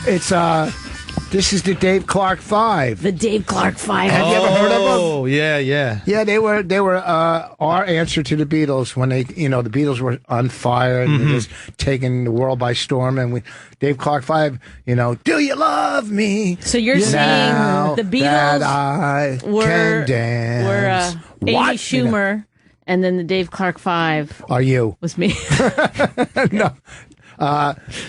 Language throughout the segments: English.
It's this is the Dave Clark Five. The Dave Clark Five. Have you ever heard of them? Oh, yeah. Yeah, they were our answer to the Beatles when the Beatles were on fire and they're just taking the world by storm. And Dave Clark Five, do you love me? So you're saying the Beatles that I can dance. were Amy Schumer, and then the Dave Clark Five are you? Was me. No.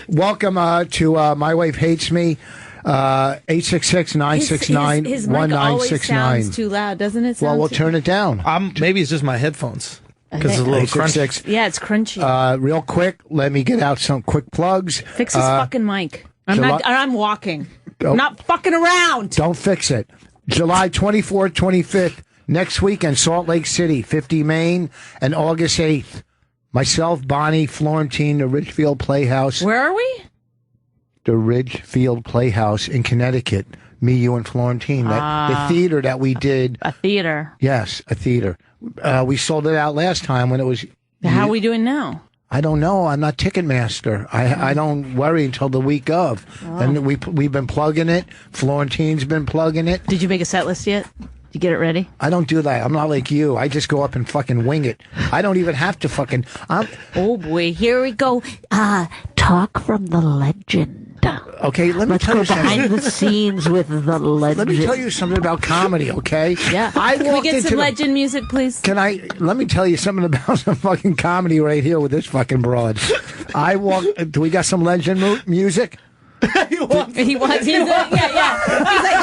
Welcome to My Wife Hates Me. 866-969-1969. His mic always sounds too loud, doesn't it? Well, we'll turn it down. Maybe it's just my headphones because it's a little crunchy. Yeah, it's crunchy. Real quick, let me get out some quick plugs. Fix his fucking mic. I'm walking. I'm not fucking around. Don't fix it. July 24th, 25th, next week in Salt Lake City, 50 Main, and August 8th. Myself, Bonnie, Florentine, the Ridgefield Playhouse. Where are we? The Ridgefield Playhouse in Connecticut. Me, you, and Florentine. The theater that we did. A theater. Yes, a theater. We sold it out last time when it was. How are we doing now? I don't know. I'm not Ticketmaster. I don't worry until the week of. Oh. And we've been plugging it. Florentine's been plugging it. Did you make a set list yet? Did you get it ready? I don't do that. I'm not like you. I just go up and fucking wing it. I don't even have to fucking. Oh boy, here we go. Talk from the legend. Okay, let's go behind the scenes with the legend. Let me tell you something about comedy, okay? Yeah. Can we get some legend music, please? Let me tell you something about some fucking comedy right here with this fucking broad. Do we got some legend music? He wants yeah. He's like,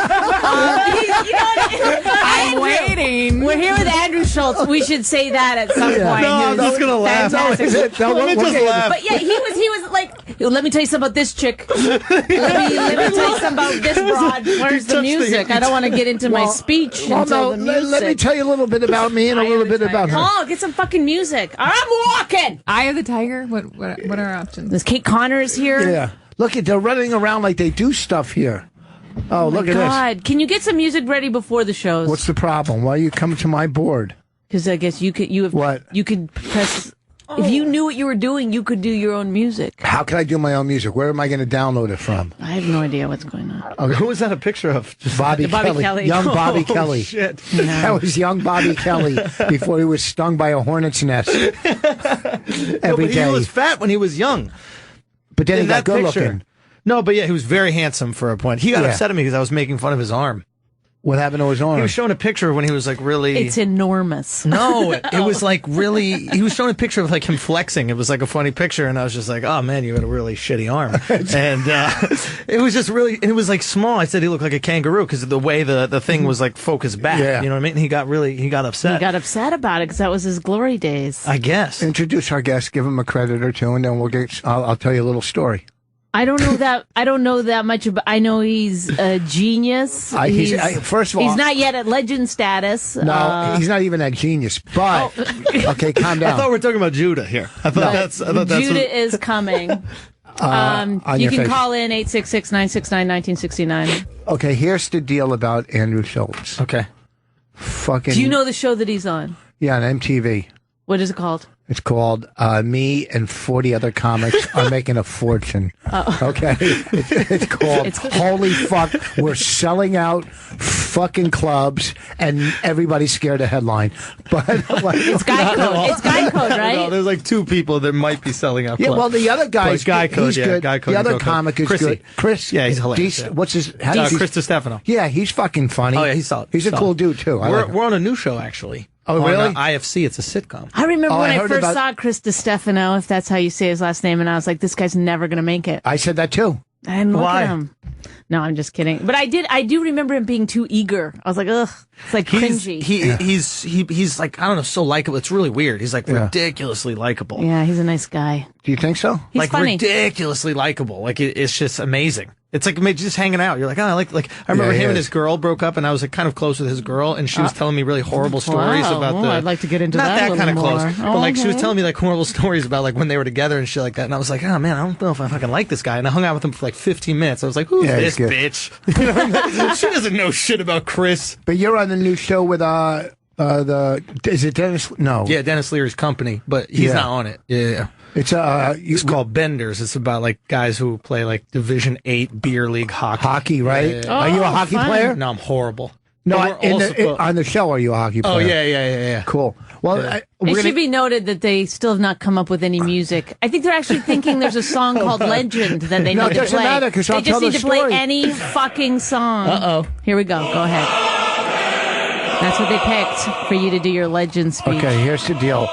I'm waiting. We're here with Andrew Schultz. We should say that at some point. No, that's gonna laugh. Let me just laugh. But yeah, he was like, let me tell you something about this chick. Let me tell you something about this broad. Where's the music? I don't want to get into my speech until the music. Let me tell you a little bit about me and a little bit about her. Oh, get some fucking music. I'm walking. Eye of the Tiger. What are our options? There's Kate Connors here. Yeah. Look, they're running around like they do stuff here. Oh, look at this. Can you get some music ready before the shows? What's the problem? Why are you coming to my board? Because I guess you could press. If you knew what you were doing, you could do your own music. How can I do my own music? Where am I going to download it from? I have no idea what's going on. Okay. Who was that a picture of? Bobby Kelly. Young Bobby Kelly. Shit. No. That was young Bobby Kelly before he was stung by a hornet's nest. Every day. He was fat when he was young. But then he got good looking. No, but yeah, he was very handsome for a point. He got upset at me because I was making fun of his arm. What happened to his arm? He was showing a picture when he was like really... It's enormous. No, it was like really... He was showing a picture of like him flexing. It was like a funny picture, and I was just like, oh man, you got a really shitty arm. And it was just really... And it was like small. I said he looked like a kangaroo because of the way the thing was like focused back. Yeah. You know what I mean? And he got upset. He got upset about it because that was his glory days. I guess. Introduce our guest, give him a credit or two, and then I'll tell you a little story. I don't know that much about. I know he's a genius. First of all, he's not yet at legend status. No, he's not even that genius. But okay, calm down. I thought we were talking about Judah here. I thought Judah is coming. You can call in 866-969-1969. Okay, here's the deal about Andrew Schultz. Okay. Fucking. Do you know the show that he's on? Yeah, on MTV. What is it called? It's called Me and 40 Other Comics Are Making a Fortune. Okay? It's called Holy Fuck, We're Selling Out Fucking Clubs and Everybody's Scared of Headline. But it's Guy Code. It's Guy Code, right? No, there's like two people that might be selling out clubs. Yeah, well, the other guy's Guy Code, he's good. Guy Code, the other comic is good. Chris. Yeah, he's hilarious. What's his... Chris DiStefano. Yeah, he's fucking funny. Oh, yeah, he's solid. He's a cool dude, too. We're on a new show, actually. Oh, really? On IFC, it's a sitcom. I remember when I first saw Chris DiStefano, if that's how you say his last name, and I was like, this guy's never going to make it. I said that, too. I didn't look at him. No, I'm just kidding. But I do remember him being too eager. I was like, ugh, it's like cringy. He's like, I don't know, so likable. It's really weird. He's like ridiculously likable. Yeah, he's a nice guy. Do you think so? He's like funny. Ridiculously likable. Like it's just amazing. It's like just hanging out. You're like, oh, I like. I remember him and his girl broke up, and I was like kind of close with his girl, and she was telling me really horrible stories about I'd like to get into that. Not that kind of close, but like she was Okay. telling me like horrible stories about like when they were together and shit like that. And I was like, oh man, I don't know if I fucking like this guy. And I hung out with him for like 15 minutes. I was like, who's this bitch? You know, she doesn't know shit about Chris. But you're on the new show with Is it Dennis? No. Yeah, Dennis Leary's company, but he's not on it. Yeah. It's called Benders. It's about like guys who play like Division 8 beer league hockey. Hockey, right? Yeah. Are you a hockey player? No, I'm horrible. No, on the show, are you a hockey player? Oh, yeah. Cool. Well, it should be noted that they still have not come up with any music. I think they're actually thinking there's a song called Legend that they need to play. No, it doesn't matter, because I'll tell the They just need to story. play any fucking song. Uh-oh. Here we go. Go ahead. That's what they picked for you to do your Legend speech. Okay, here's the deal.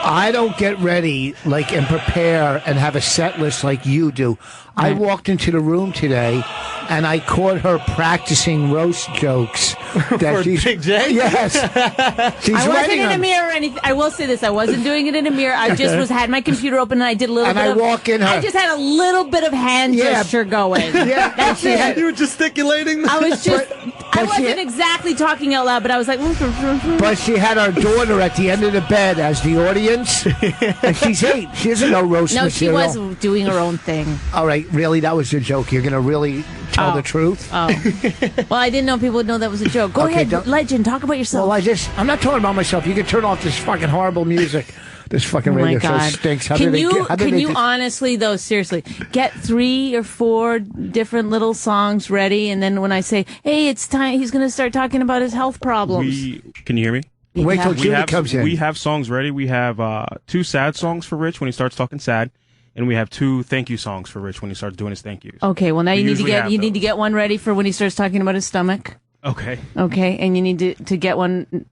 I don't get ready and prepare and have a set list like you do. I walked into the room today and I caught her practicing roast jokes. For Big J? Yes. She's I wasn't writing in a them. mirror or anything. I will say this. I wasn't doing it in a mirror. I just had my computer open and I did a little And bit I of... walk in her- I just had a little bit of hand gesture going. Yeah, That's it. You were gesticulating? I was just... I But she- wasn't exactly talking out loud, but I was like... But she had our daughter at the end of the bed as the audience. And she's 8. She doesn't know roast No, she material. was doing her own thing. All right, really? That was a joke. You're going to really tell the truth? Oh. Well, I didn't know people would know that was a joke. Go Okay, ahead, Legend. Talk about yourself. Well, I'm not talking about myself. You can turn off this fucking horrible music. This fucking Oh my radio show God! stinks. Can you honestly, though, seriously, get 3 or 4 different little songs ready, and then when I say, "Hey, it's time," he's going to start talking about his health problems. Can you hear me? Wait till Judy comes in. We have songs ready. We have 2 sad songs for Rich when he starts talking sad, and we have 2 thank you songs for Rich when he starts doing his thank yous. Okay, well now We you need to usually get have those. one ready for when he starts talking about his stomach. Okay. Okay, and you need to get one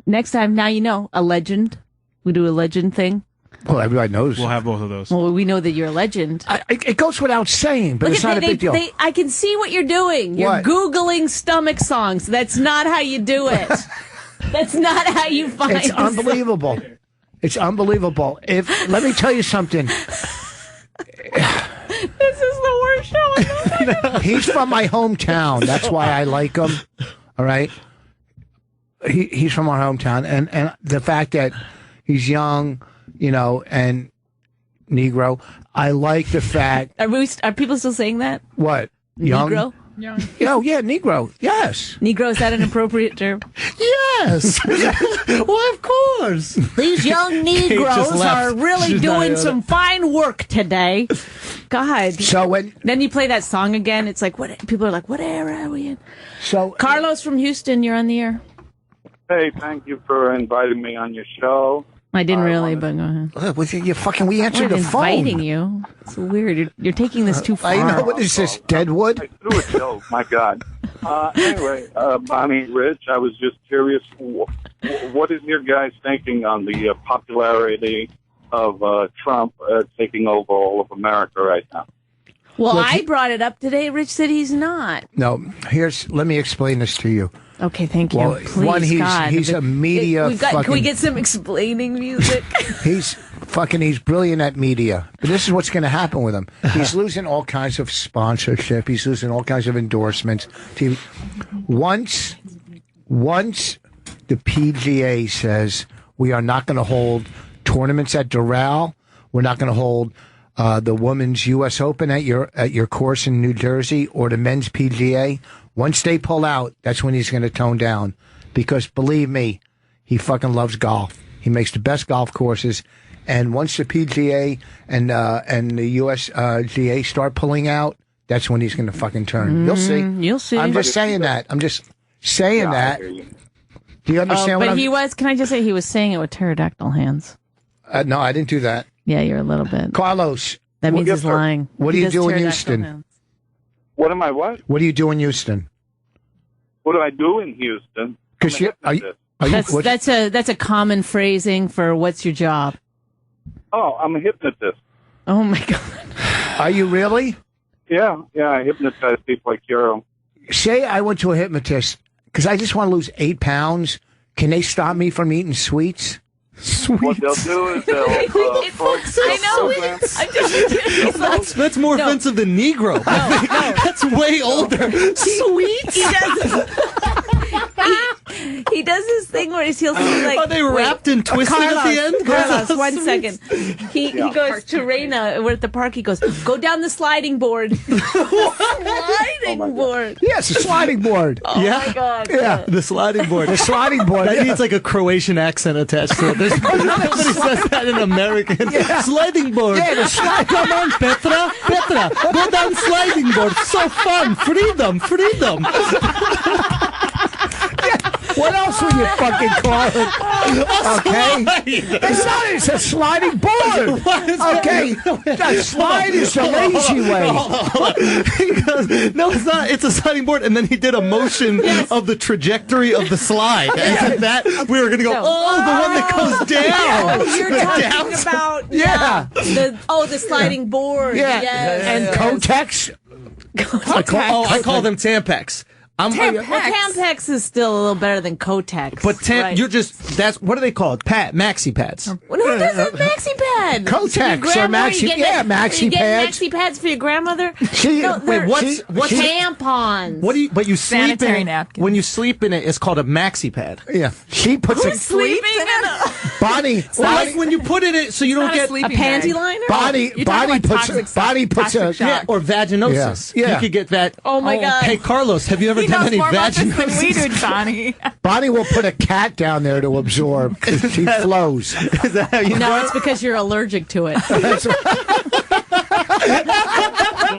next time. Now you know a legend. We do a legend thing. Well, everybody knows. We'll have both of those. Well, we know that you're a legend. It goes without saying, but Look it's at not a big deal. I can see what you're doing. You're What? Googling stomach songs. That's not how you do it. That's not how you find It's unbelievable. It's unbelievable. Let me tell you something. This is the worst show in the world. He's from my hometown. That's why I like him. All right. He's from our hometown, and the fact that he's young, and Negro. I like the fact. Are people still saying that? What? Young? Negro? Oh, yeah, Negro. Yes. Negro, is that an appropriate term? Yes. Well, of course. These young Negroes left. are really She's not doing here. some fine work today. God. So Then you play that song again. It's like, what? People are like, what era are we in? So Carlos from Houston, you're on the air. Hey, thank you for inviting me on your show. I didn't really, but go ahead. we answered the I'm phone. inviting you. It's weird. You're taking this too far. I know. What is this, Deadwood? I threw a joke, my God. Anyway, Bonnie, Rich, I was just curious, what is your guys thinking on the popularity of Trump taking over all of America right now? Well, I brought it up today. Rich said he's not. No. Let me explain this to you. Okay, thank you. Well, Please, God. he's a media Can we get some explaining music? He's brilliant at media. But this is what's going to happen with him. He's losing all kinds of sponsorship. He's losing all kinds of endorsements. Once the PGA says we are not going to hold tournaments at Doral, we're not going to hold the women's U.S. Open at your course in New Jersey, or the men's PGA. Once they pull out, that's when he's going to tone down. Because believe me, he fucking loves golf. He makes the best golf courses. And once the PGA and the USGA start pulling out, that's when he's going to fucking turn. You'll see. You'll see. I'm just saying that. I'm just saying that. I hear you. Do you understand what but I'm... he was, can I just say, he was saying it with pterodactyl hands. No, I didn't do that. Yeah, you're a little bit. Carlos, That means yes, he's sir. lying. What do He you does do in pterodactyl Houston? hands. What am I, what? what do you do in Houston? What do I do in Houston? Because I'm a hypnotist. That's a common phrasing for what's your job. Oh, I'm a hypnotist. Oh my God. Are you really? Yeah, I hypnotize people like you. Say I went to a hypnotist because I just want to lose 8 pounds. Can they stop me from eating sweets? What they'll do is they'll I know. That's more offensive than Negro. I think that's way older. Sweets? He does this thing where he'll say like, Are they wrapped and twisted at the end? Carlos, 1 second. He goes to Raina. We're at the park. He goes, go down the sliding board. Sliding sliding board. Yes, a sliding board. Oh my God. Yeah, The sliding board. the sliding board. That yeah. needs like a Croatian accent attached to it. Nobody says that in American. Sliding board. Yeah, the slide. Come on, Petra. Petra, go down sliding board. So fun. Freedom. Freedom. What else would you fucking call it? Okay, it's not. It's a sliding board. Okay, that slide is the lazy way. He goes, no, it's not. It's a sliding board. And then he did a motion of the trajectory of the slide. And that we were going to go, the one that goes down. Oh, you're talking about the sliding board. Yeah, Yes. and Kotex. I call them Tampex. Tampax is still a little better than Kotex. But right? that's what are they called? Maxi pads. Who does a maxi pad? Kotex or maxi, maxi you get pads. maxi pads for your grandmother? What's tampons? But you sleep Sanitary in it, napkins. when you sleep in it, it's called a maxi pad. Yeah, she puts Who's sleeping in a Bonnie. Like when you put it in, so you don't Not a get sleeping panty bag. liner? Bonnie You're talking about toxic puts shock. or vaginosis. Yeah. You could get that. Oh my God. Hey Carlos, have you ever He done knows any more about this than we vaginosis? do, Johnny. Bonnie will put a cat down there to absorb. She flows. Is that how you No, it's because you're allergic to it.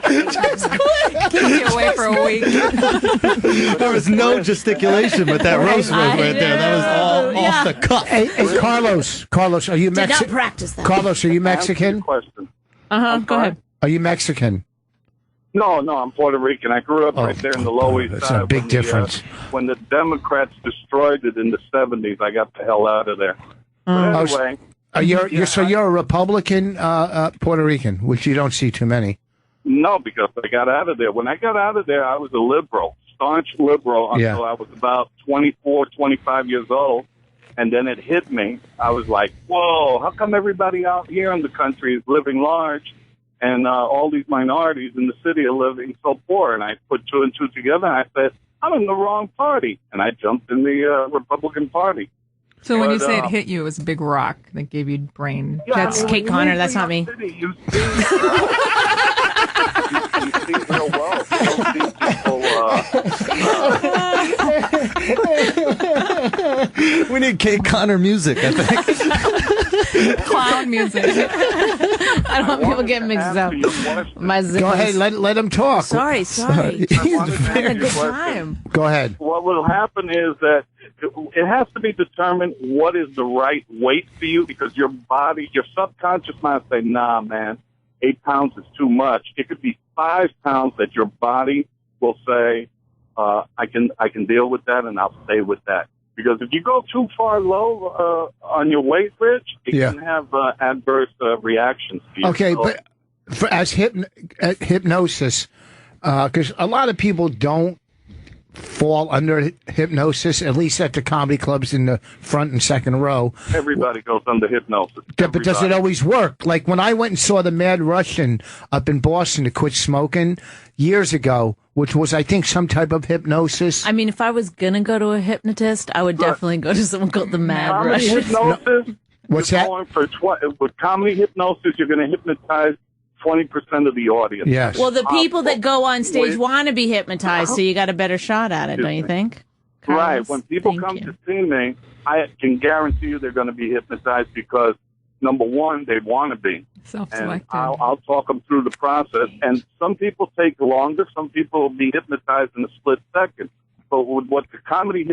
Keep you away for a week. There was no gesticulation with that roast right there. That was all off the cuff. Hey, Carlos, are you Did not Mexican? practice that. Carlos, are you Mexican? Question. Go ahead. Are you Mexican? No, I'm Puerto Rican. I grew up right there in the Lower East that's Side. a big when difference. When the Democrats destroyed it in the 70s, I got the hell out of there. But anyway, You're a Republican Puerto Rican, which you don't see too many. no, because I got out of there. When I got out of there, I was a liberal, staunch liberal, until I was about 24, 25 years old. And then it hit me. I was like, whoa, how come everybody out here in the country is living large? And all these minorities in the city are living so poor. And I put two and two together, and I said, I'm in the wrong party. And I jumped in the Republican Party. So when you say it hit you, it was a big rock that gave you brain. Yeah, That's Kate when Connor, you that's live not me. in the city, you see real well. You don't see people, We need Kate Connor music, I think. Clown music. I don't want people getting mixed up. My zippers. Go ahead, let him talk. Sorry. I wanted to Having a ask you good a question. time. Go ahead. What will happen is that it has to be determined what is the right weight for you, because your body, your subconscious mind say, nah, man, 8 pounds is too much. It could be 5 pounds that your body will say, I can deal with that, and I'll stay with that. Because if you go too far low on your weight, Rich, it can have adverse reactions to you. Okay, So- but as hypnosis, because a lot of people don't fall under hypnosis, at least at the comedy clubs in the front and second row. Everybody goes under hypnosis. But does it Everybody. always work? Like when I went and saw the Mad Russian up in Boston to quit smoking years ago, which was, I think, some type of hypnosis. I mean, if I was gonna go to a hypnotist, I would definitely go to someone called the Mad Comedy Russian. hypnosis. What's you're that? Going for with comedy hypnosis, you're going to hypnotize 20% of the audience. Yes. Well, the people that go on stage Wait. want to be hypnotized, so you got a better shot at it, don't you think? Right. Carlos? When people Thank come you. to see me, I can guarantee you they're going to be hypnotized because, number one, they want to be. And Self-selected. I'll talk them through the process. And some people take longer. Some people will be hypnotized in a split second. But what the comedy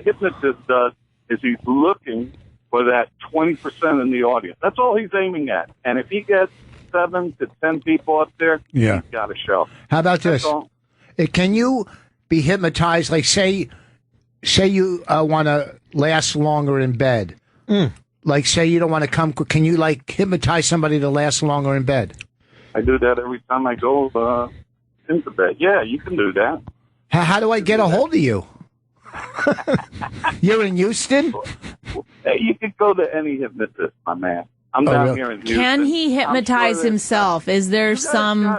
hypnotist does is he's looking for that 20% in the audience. That's all he's aiming at. And if he gets 7 to 10 people up there, Yeah. he's got a show. How about this? That's all. Can you be hypnotized? Like, say you want to last longer in bed. Like, say you don't want to come. Can you like hypnotize somebody to last longer in bed? I do that every time I go into bed. Yeah, you can do that. How do I get a hold of you? You're in Houston? Hey, you can go to any hypnotist, my man. I'm down really? here in Houston. Can he hypnotize himself? Is there some?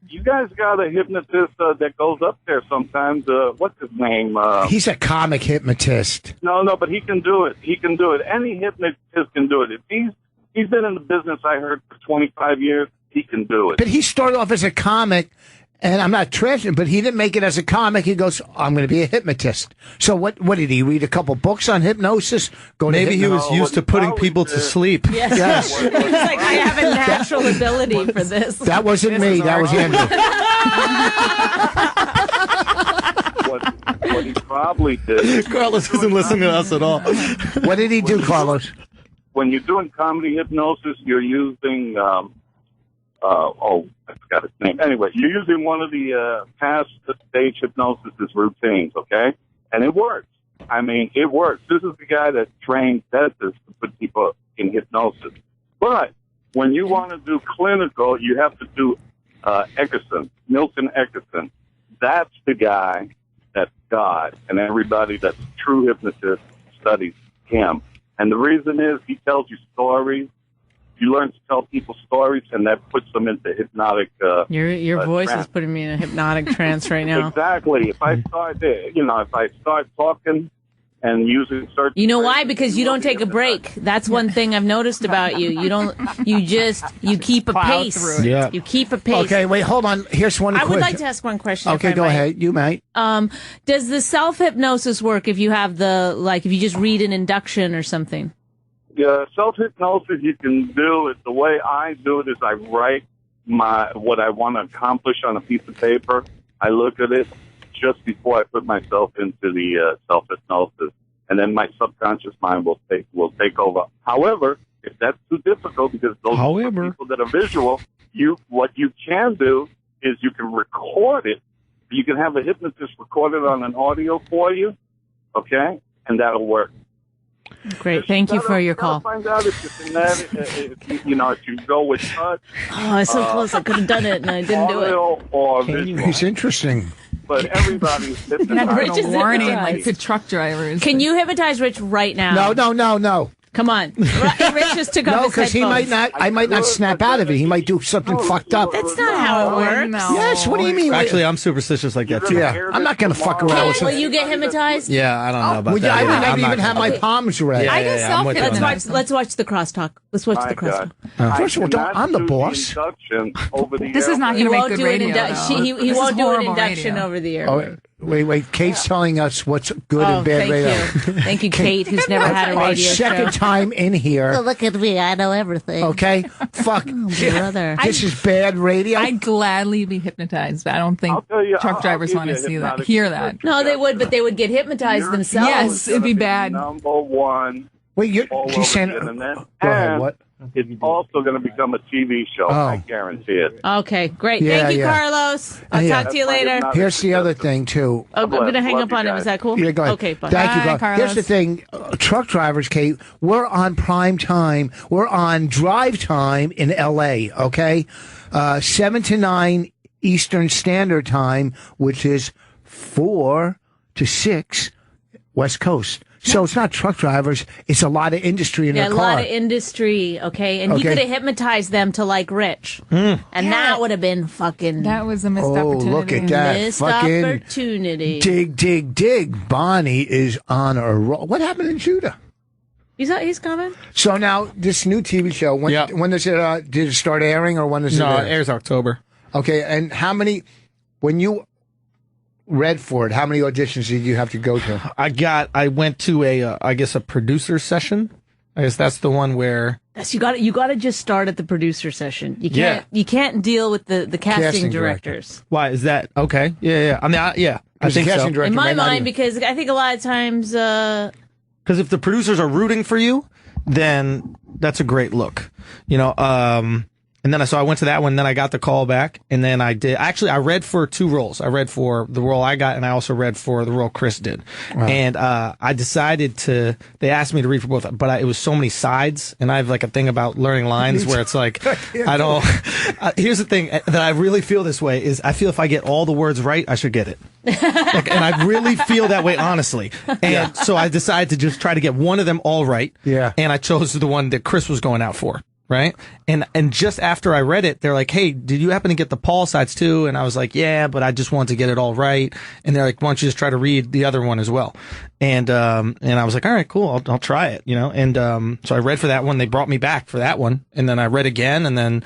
You guys got a hypnotist that goes up there sometimes. What's his name? He's a comic hypnotist. No, but he can do it. He can do it. Any hypnotist can do it. If he's been in the business, I heard, for 25 years, he can do it. But he started off as a comic, And I'm not trashing, but he didn't make it as a comic. He goes, I'm going to be a hypnotist. So what did he read? A couple books on hypnosis? Maybe he was used to putting people to sleep. Yes. It's like, I have a natural ability for this. That wasn't me. That was Andrew. What he probably did. Carlos isn't listening to us at all. What did he do, Carlos? When you're doing comedy hypnosis, you're using, I forgot his name. Anyway, you're using one of the past stage hypnosis routines, okay? And it works. I mean, it works. This is the guy that trained dentists to put people in hypnosis. But when you want to do clinical, you have to do Eckerson, Milton Eckerson. That's the guy that's God, and everybody that's a true hypnotist studies him. And the reason is he tells you stories. You learn to tell people stories, and that puts them into hypnotic. Your voice trance. is putting me in a hypnotic trance right now. Exactly. If I start talking and using certain. You know why? Because you don't take a break. That's one thing I've noticed about you. You keep a pace. Yeah. You keep a pace. Okay, wait, hold on. Here's one question. I would like to ask one question. Okay, go ahead. You might. Does the self-hypnosis work if you have if you just read an induction or something? Yeah, self-hypnosis, you can do it. The way I do it is I write what I want to accomplish on a piece of paper. I look at it just before I put myself into the self-hypnosis, and then my subconscious mind will take over. However, if that's too difficult, because those are people that are visual, what you can do is you can record it. You can have a hypnotist record it on an audio for you, okay, and that'll work. Great, thank you for your call. Find out if if you go with touch. Oh, I was so close. I could have done it, and I didn't do it. Or visual. It's interesting. But everybody's hypnotized. Rich is warning hypnotized. like the truck drivers. Can you hypnotize Rich right now? No. Come on. Rich just took off his because he headphones. might not. I might not snap out of it. He might do something fucked up. That's not how it works. No. Yes. What do you mean? Actually, I'm superstitious like that too. Yeah. I'm not going to fuck around with Will it. you get hypnotized? Yeah, I don't know about that. I would I'm never not even have my palms read. Yeah, I can I'm with you on that. Let's watch the crosstalk. Let's watch the crosstalk. First of all, I'm the boss. This is not going to make good radio. He won't do an induction over the air. Oh, wait. Kate's telling us what's good and bad radio. Thank you, Kate, who's never had a Our radio show. second time in here. Look at me. I know everything. Okay? Fuck. Brother. This is bad radio. I'd gladly be hypnotized, but I don't think truck drivers want to hear that. No, they would, but they would get hypnotized themselves. Yes, it'd be bad. Number one. Wait, she's saying. Go ahead, what? It's also going to become a TV show. I guarantee it. Okay, great. Yeah, Thank you, yeah. Carlos. I'll talk to you later. Here's the other thing, too. I'm going to hang up on him. Is that cool? Yeah, go ahead. Okay, bye. Thank you, Bye, Carlos. Here's the thing. Truck drivers, Kate, we're on prime time. We're on drive time in L.A., okay? 7 to 9 Eastern Standard Time, which is 4 to 6 West Coast. So it's not truck drivers. It's a lot of industry in their car. A lot of industry, okay? And he could have hypnotized them to like Rich. And that would have been fucking... That was a missed opportunity. Look at that. Missed fucking opportunity. Dig. Bonnie is on a roll. What happened in Judah? He's coming? So now, this new TV show, when does it, did it start airing or when does it air? It airs October. Okay, and how many, when you read for it, how many auditions did you have to go to? I went to a producer session. I guess that's the one where. Yes, you got to just start at the producer session. You can't deal with the casting directors. Why is that? Okay. Yeah. I mean, I think so. In my mind, because I think a lot of times. Because if the producers are rooting for you, then that's a great look, And then I went to that one, then I got the call back, and then I read for 2 roles. I read for the role I got, and I also read for the role Chris did. Wow. And I decided they asked me to read for both, but it was so many sides, and I have like a thing about learning lines where it's like, I don't, here's the thing that I really feel this way is I feel if I get all the words right, I should get it. And I really feel that way, honestly. And so I decided to just try to get one of them all right. Yeah. And I chose the one that Chris was going out for. Right. And just after I read it, they're like, hey, did you happen to get the Paul sides too? And I was like, yeah, but I just wanted to get it all right. And they're like, why don't you just try to read the other one as well? And I was like, all right, cool. I'll try it, And, so I read for that one. They brought me back for that one. And then I read again. And then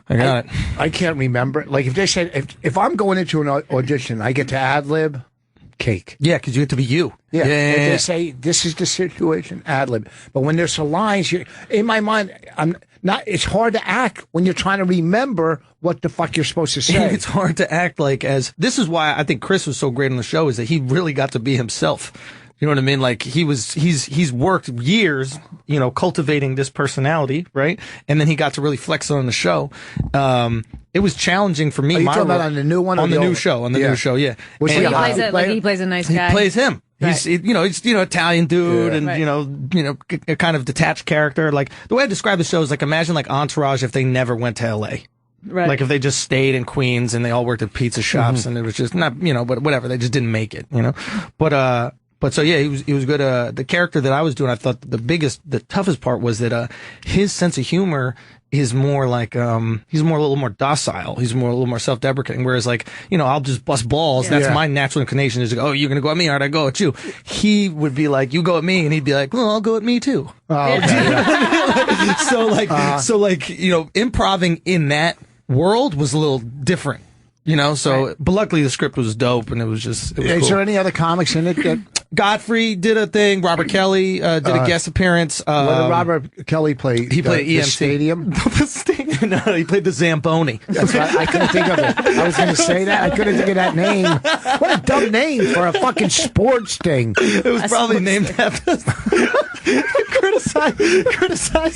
I I got it. I can't remember. Like if they said if I'm going into an audition, I get to ad lib. Cake. Yeah, because you get to be you. Yeah. If they say this is the situation, ad lib. But when there's some lines, in my mind, I'm not. It's hard to act when you're trying to remember what the fuck you're supposed to say. It's hard to act like as. This is why I think Chris was so great on the show, is that he really got to be himself. You know what I mean? Like he's worked years, cultivating this personality, right? And then he got to really flex it on the show. It was challenging for me. Are you talking about on the new one? On the new show, new show, yeah. He plays a nice guy. He plays him. Right. He's Italian dude, and right. A kind of detached character. Like the way I describe the show is like imagine like Entourage if they never went to L.A. Right. Like if they just stayed in Queens and they all worked at pizza shops and it was just not but whatever, they just didn't make it, But so yeah, he was good. The character that I was doing, I thought the toughest part was that his sense of humor is more like he's a little more docile. He's a little more self-deprecating. Whereas like I'll just bust balls. Yeah. That's my natural inclination is to go, oh, you're gonna go at me, all right, I go at you. He would be like, you go at me, and he'd be like, well, I'll go at me too. Oh, okay. So improving in that world was a little different. But luckily the script was dope and it was Is cool. there any other comics in it? Godfrey did a thing. Robert Kelly did a guest appearance. What did Robert Kelly play? He played the EMT. Stadium? The stadium? No, he played the Zamboni. That's right. I couldn't think of it. I was going to say that. I couldn't think of that name. What a dumb name for a fucking sports thing. It was probably named after... Criticize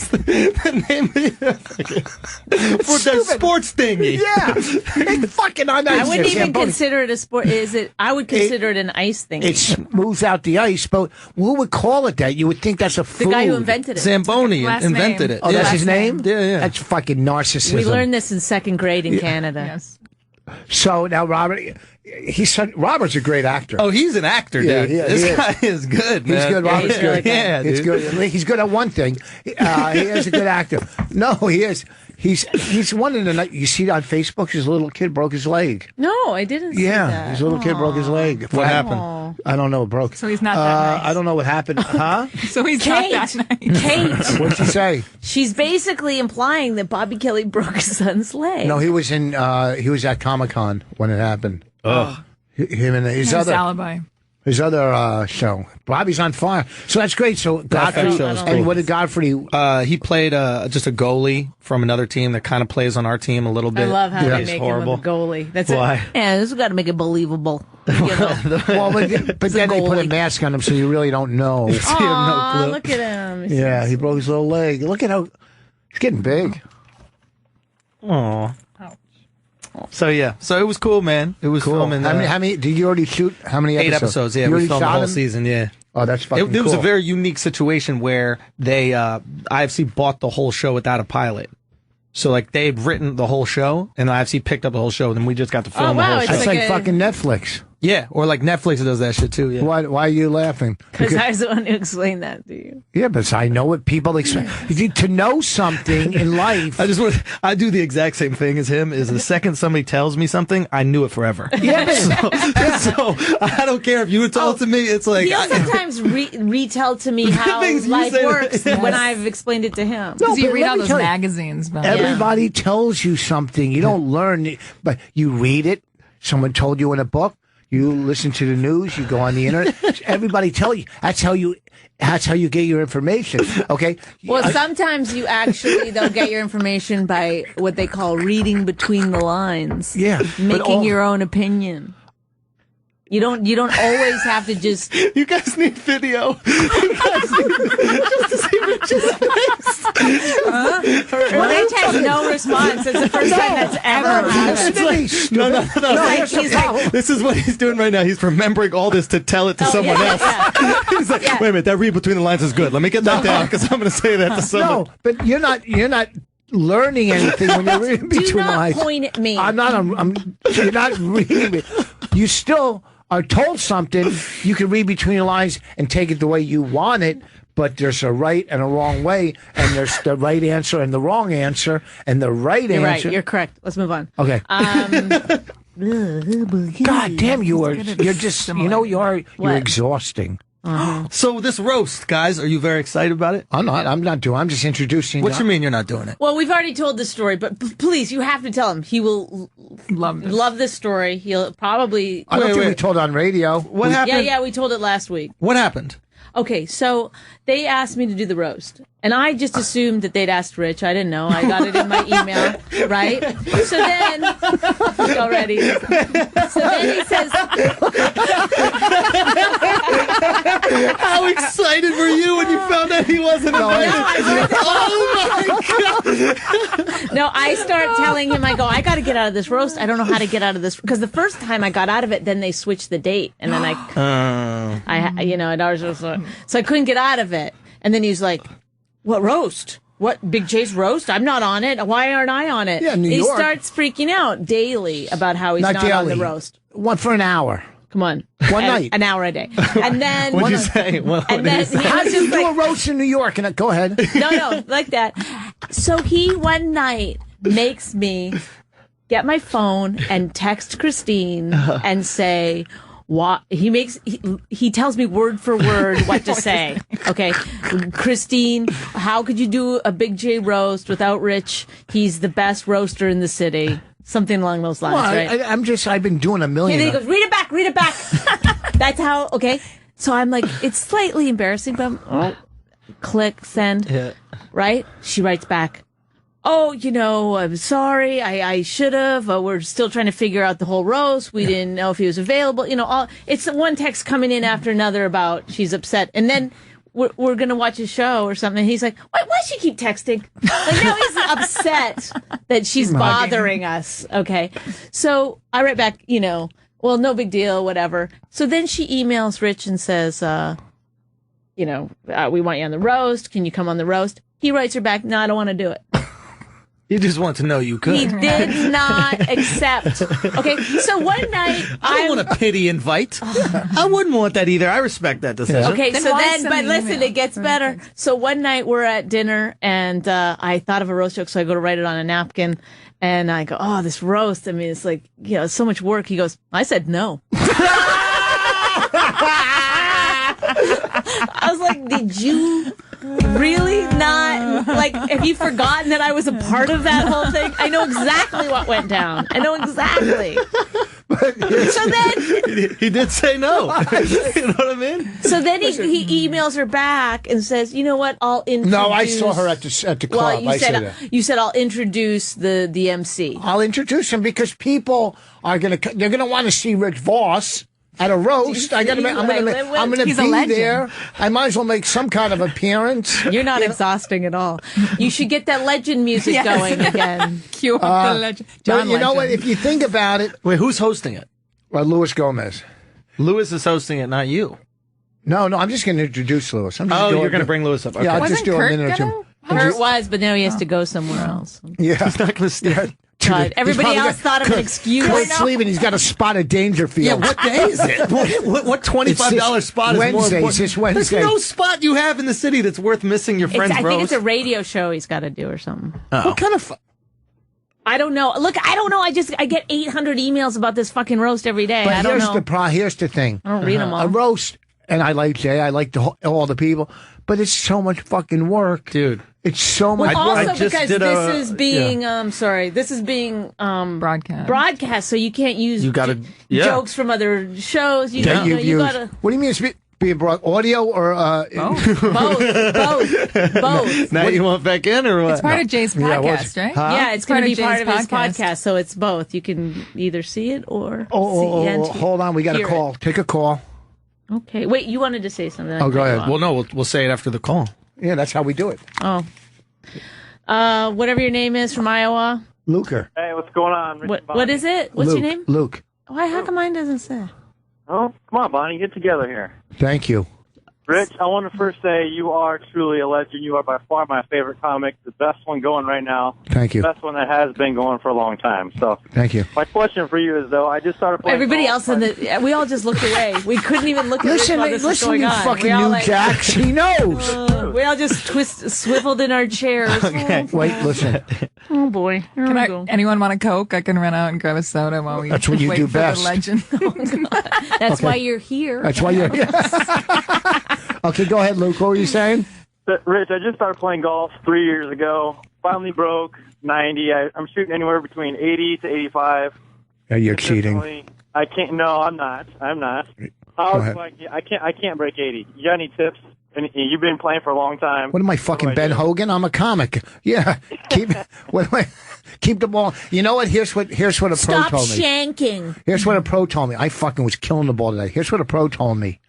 the name for the sports thingy. Yeah. Fucking on that. I wouldn't even consider it a sport. I would consider it an ice thingy. It smooths out the ice, but who would call it that? You would think that's a food. The guy who invented it. Zamboni invented it. Oh, that's his name? Yeah. That's fucking narcissism. We learned this in second grade in Canada. Yes. So now Robert's a great actor. Oh, he's an actor, dude. Yeah, this guy is good, man. He's good. Robert's really good. Yeah, he's good. He's good at one thing. He is a good actor. No, he is. He's one of the night. You see on Facebook, his little kid broke his leg. No, I didn't see that. His little kid broke his leg. What happened? I don't know. It broke. So he's not that nice. I don't know what happened. Huh? So he's not that nice. Kate. What'd she say? She's basically implying that Bobby Kelly broke his son's leg. No, he was at Comic-Con when it happened. Oh. Him and his alibi. His other show. Bobby's on fire. So that's great. So Godfrey, and what did Godfrey? He played just a goalie from another team that kind of plays on our team a little bit. I love how they He's make horrible. him a goalie. That's Why? This has got to make it believable. Well, but then they put a mask on him, so you really don't know. Aw, look at him. Yeah, he broke his little leg. Look at how he's getting big. Aw. So it was cool, man. It was Cool. filming. How many? Did you already shoot? How many 8 episodes? episodes. Yeah, You we already filmed the shot whole them? season. Yeah. Oh, that's fucking It was a cool. very unique situation where they IFC bought the whole show without a pilot. So like they had written the whole show, and IFC picked up the whole show, and then we just got to film the whole show. That's like fucking Netflix. Yeah, or like Netflix does that shit too. Yeah. Why are you laughing? Because I was the one who explained that to you. Yeah, but I know what people expect. To know something in life. I do the exact same thing as him. Is the second somebody tells me something, I knew it forever. Yeah. So I don't care if you were told to me. It's like He'll sometimes retell to me how things you life say, works yes. when I've explained it to him. No, Because you but read let all me those tell you, magazines. But Everybody tells you something. You don't learn it, but you read it. Someone told you in a book. You listen to the news. You go on the internet. Everybody tell you. That's how you get your information. Okay. Well, sometimes they'll get your information by what they call reading between the lines. Yeah, making your own opinion. You don't always have to just. You guys need video. Just to see Rich's face. Well, Rich has no response. It's the first time that's ever happened. No. This is what he's doing right now. He's remembering all this to tell it to someone else. Yeah. He's like, wait a minute, that read between the lines is good. Let me get that down because I'm going to say that to someone. No, but you're not learning anything when you're reading between Do not lines. point at me. I'm not. You're not reading it. You still are told something. You can read between the lines and take it the way you want it. But there's a right and a wrong way, and there's the right answer and the wrong answer, and the right You're answer. right. You're correct. Let's move on. Okay. God damn, you're just. You know you're What? exhausting. So this roast, guys, are you very excited about it? I'm not. I'm just introducing. What you mean you're not doing it? Well, we've already told the story, but please, you have to tell him. He will love this story. He'll probably. I don't think we told on radio. What happened? Yeah, we told it last week. What happened? Okay, so they asked me to do the roast, and I just assumed that they'd asked Rich. I didn't know. I got it in my email, right? So then, already. So then he says, "How excited were you when you found out he wasn't invited?" Oh my God! No, I start telling him. I go, I got to get out of this roast. I don't know how to get out of this because the first time I got out of it, then they switched the date, and then and ours was so I couldn't get out of it. And then he's like, "What roast? What Big J's roast? I'm not on it. Why aren't I on it?" Yeah, New he York. starts freaking out daily about how he's not on the roast. One for an hour. Come on, one night, an hour a day, and then what'd you say? And then how do you do a roast in New York? And go ahead. No, like that. So he one night makes me get my phone and text Christine and say. What he tells me word for word what to say. Okay, Christine, how could you do a Big J roast without Rich? He's the best roaster in the city. Something along those lines, right? I've been doing a million. And then he goes, read it back. That's how. Okay, so I'm like, it's slightly embarrassing, but click send. Yeah. Right? She writes back. Oh, I'm sorry. I should have. We're still trying to figure out the whole roast. We didn't know if he was available. It's one text coming in after another about she's upset. And then we're going to watch a show or something. He's like, why does she keep texting? Like now he's upset that she's bothering us. Okay. So I write back, well, no big deal, whatever. So then she emails Rich and says, we want you on the roast. Can you come on the roast? He writes her back, no, I don't want to do it. He just wanted to know you could. He did not accept. Okay, so one night I don't want a pity invite. I wouldn't want that either. I respect that decision. Yeah. Okay, but listen, it gets better. So one night we're at dinner and I thought of a roast joke, so I go to write it on a napkin and I go, oh, this roast. I mean, it's like, it's so much work. He goes, I said no. I was like, did you really not? Like, have you forgotten that I was a part of that whole thing? I know exactly what went down. I know exactly. So then he did say no. You know what I mean? So then he emails her back and says, "You know what? I'll introduce." No, I saw her at the club. Well, you said I'll introduce the MC. I'll introduce him because people are they're gonna want to see Rich Vos. At a roast, I'm gonna be there. I might as well make some kind of appearance. You're not exhausting at all. You should get that legend music going again. Cue up the legend. John, you know what? If you think about it, wait, who's hosting it? Well, Luis Gomez. Luis is hosting it, not you. No, I'm just going to introduce Luis. You're going to bring Luis up. Okay. Yeah, I'll just do a minute or two. Kurt was, but now he has to go somewhere else. Yeah, he's not going to stay. God, everybody else thought of an excuse. Kurt's leaving. He's got a spot at Dangerfield. Yeah, what day is it? What $25 spot is Wednesday, more important? It's this Wednesday. There's no spot you have in the city that's worth missing your friend's roast. I think it's a radio show he's got to do or something. Oh. What kind of... I don't know. Look, I don't know. I get 800 emails about this fucking roast every day. But I don't know. Here's the thing. I don't read them all. A roast, and I like Jay. I like all the people. But it's so much fucking work. Dude. It's so much work. work. Also, because this is being, broadcast, so you can't use jokes from other shows. You gotta. What do you mean it's being brought audio or both? Now you want back in or what? It's part of Jay's podcast, right? Yeah, it's going to be part of his podcast, so it's both. You can either see it or hold on, we got a call. Take a call. Okay, wait. You wanted to say something? Oh, go ahead. Well, no, we'll say it after the call. Yeah, that's how we do it. Oh. Whatever your name is from Iowa. Luker. Hey, what's going on? What is it? What's your name? Luke. Why? How come mine doesn't say? Oh, come on, Bonnie. Get together here. Thank you. Rich, I want to first say you are truly a legend. You are by far my favorite comic, the best one going right now. Thank you. The best one that has been going for a long time. So, thank you. My question for you is, though, I just started playing. Everybody else we all just looked away. We couldn't even look at listen, this was going you on. fucking New Jack. He knows. We all just swiveled in our chairs. Okay. Wait, listen. Oh boy. Anyone want a Coke? I can run out and grab a soda while we That's what you wait do for best. the legend. That's why you're here. That's why you're here. Okay, go ahead, Luke. What were you saying? Rich, I just started playing golf 3 years ago. Finally broke 90. I'm shooting anywhere between 80 to 85. Yeah, you're cheating. I can't. No, I'm not. I can't break 80. You got any tips? And you've been playing for a long time. What am I, fucking Ben Hogan? I'm a comic. Yeah. Keep the ball. You know what? Here's what a pro told me. Stop shanking. Here's what a pro told me. I fucking was killing the ball today. Here's what a pro told me.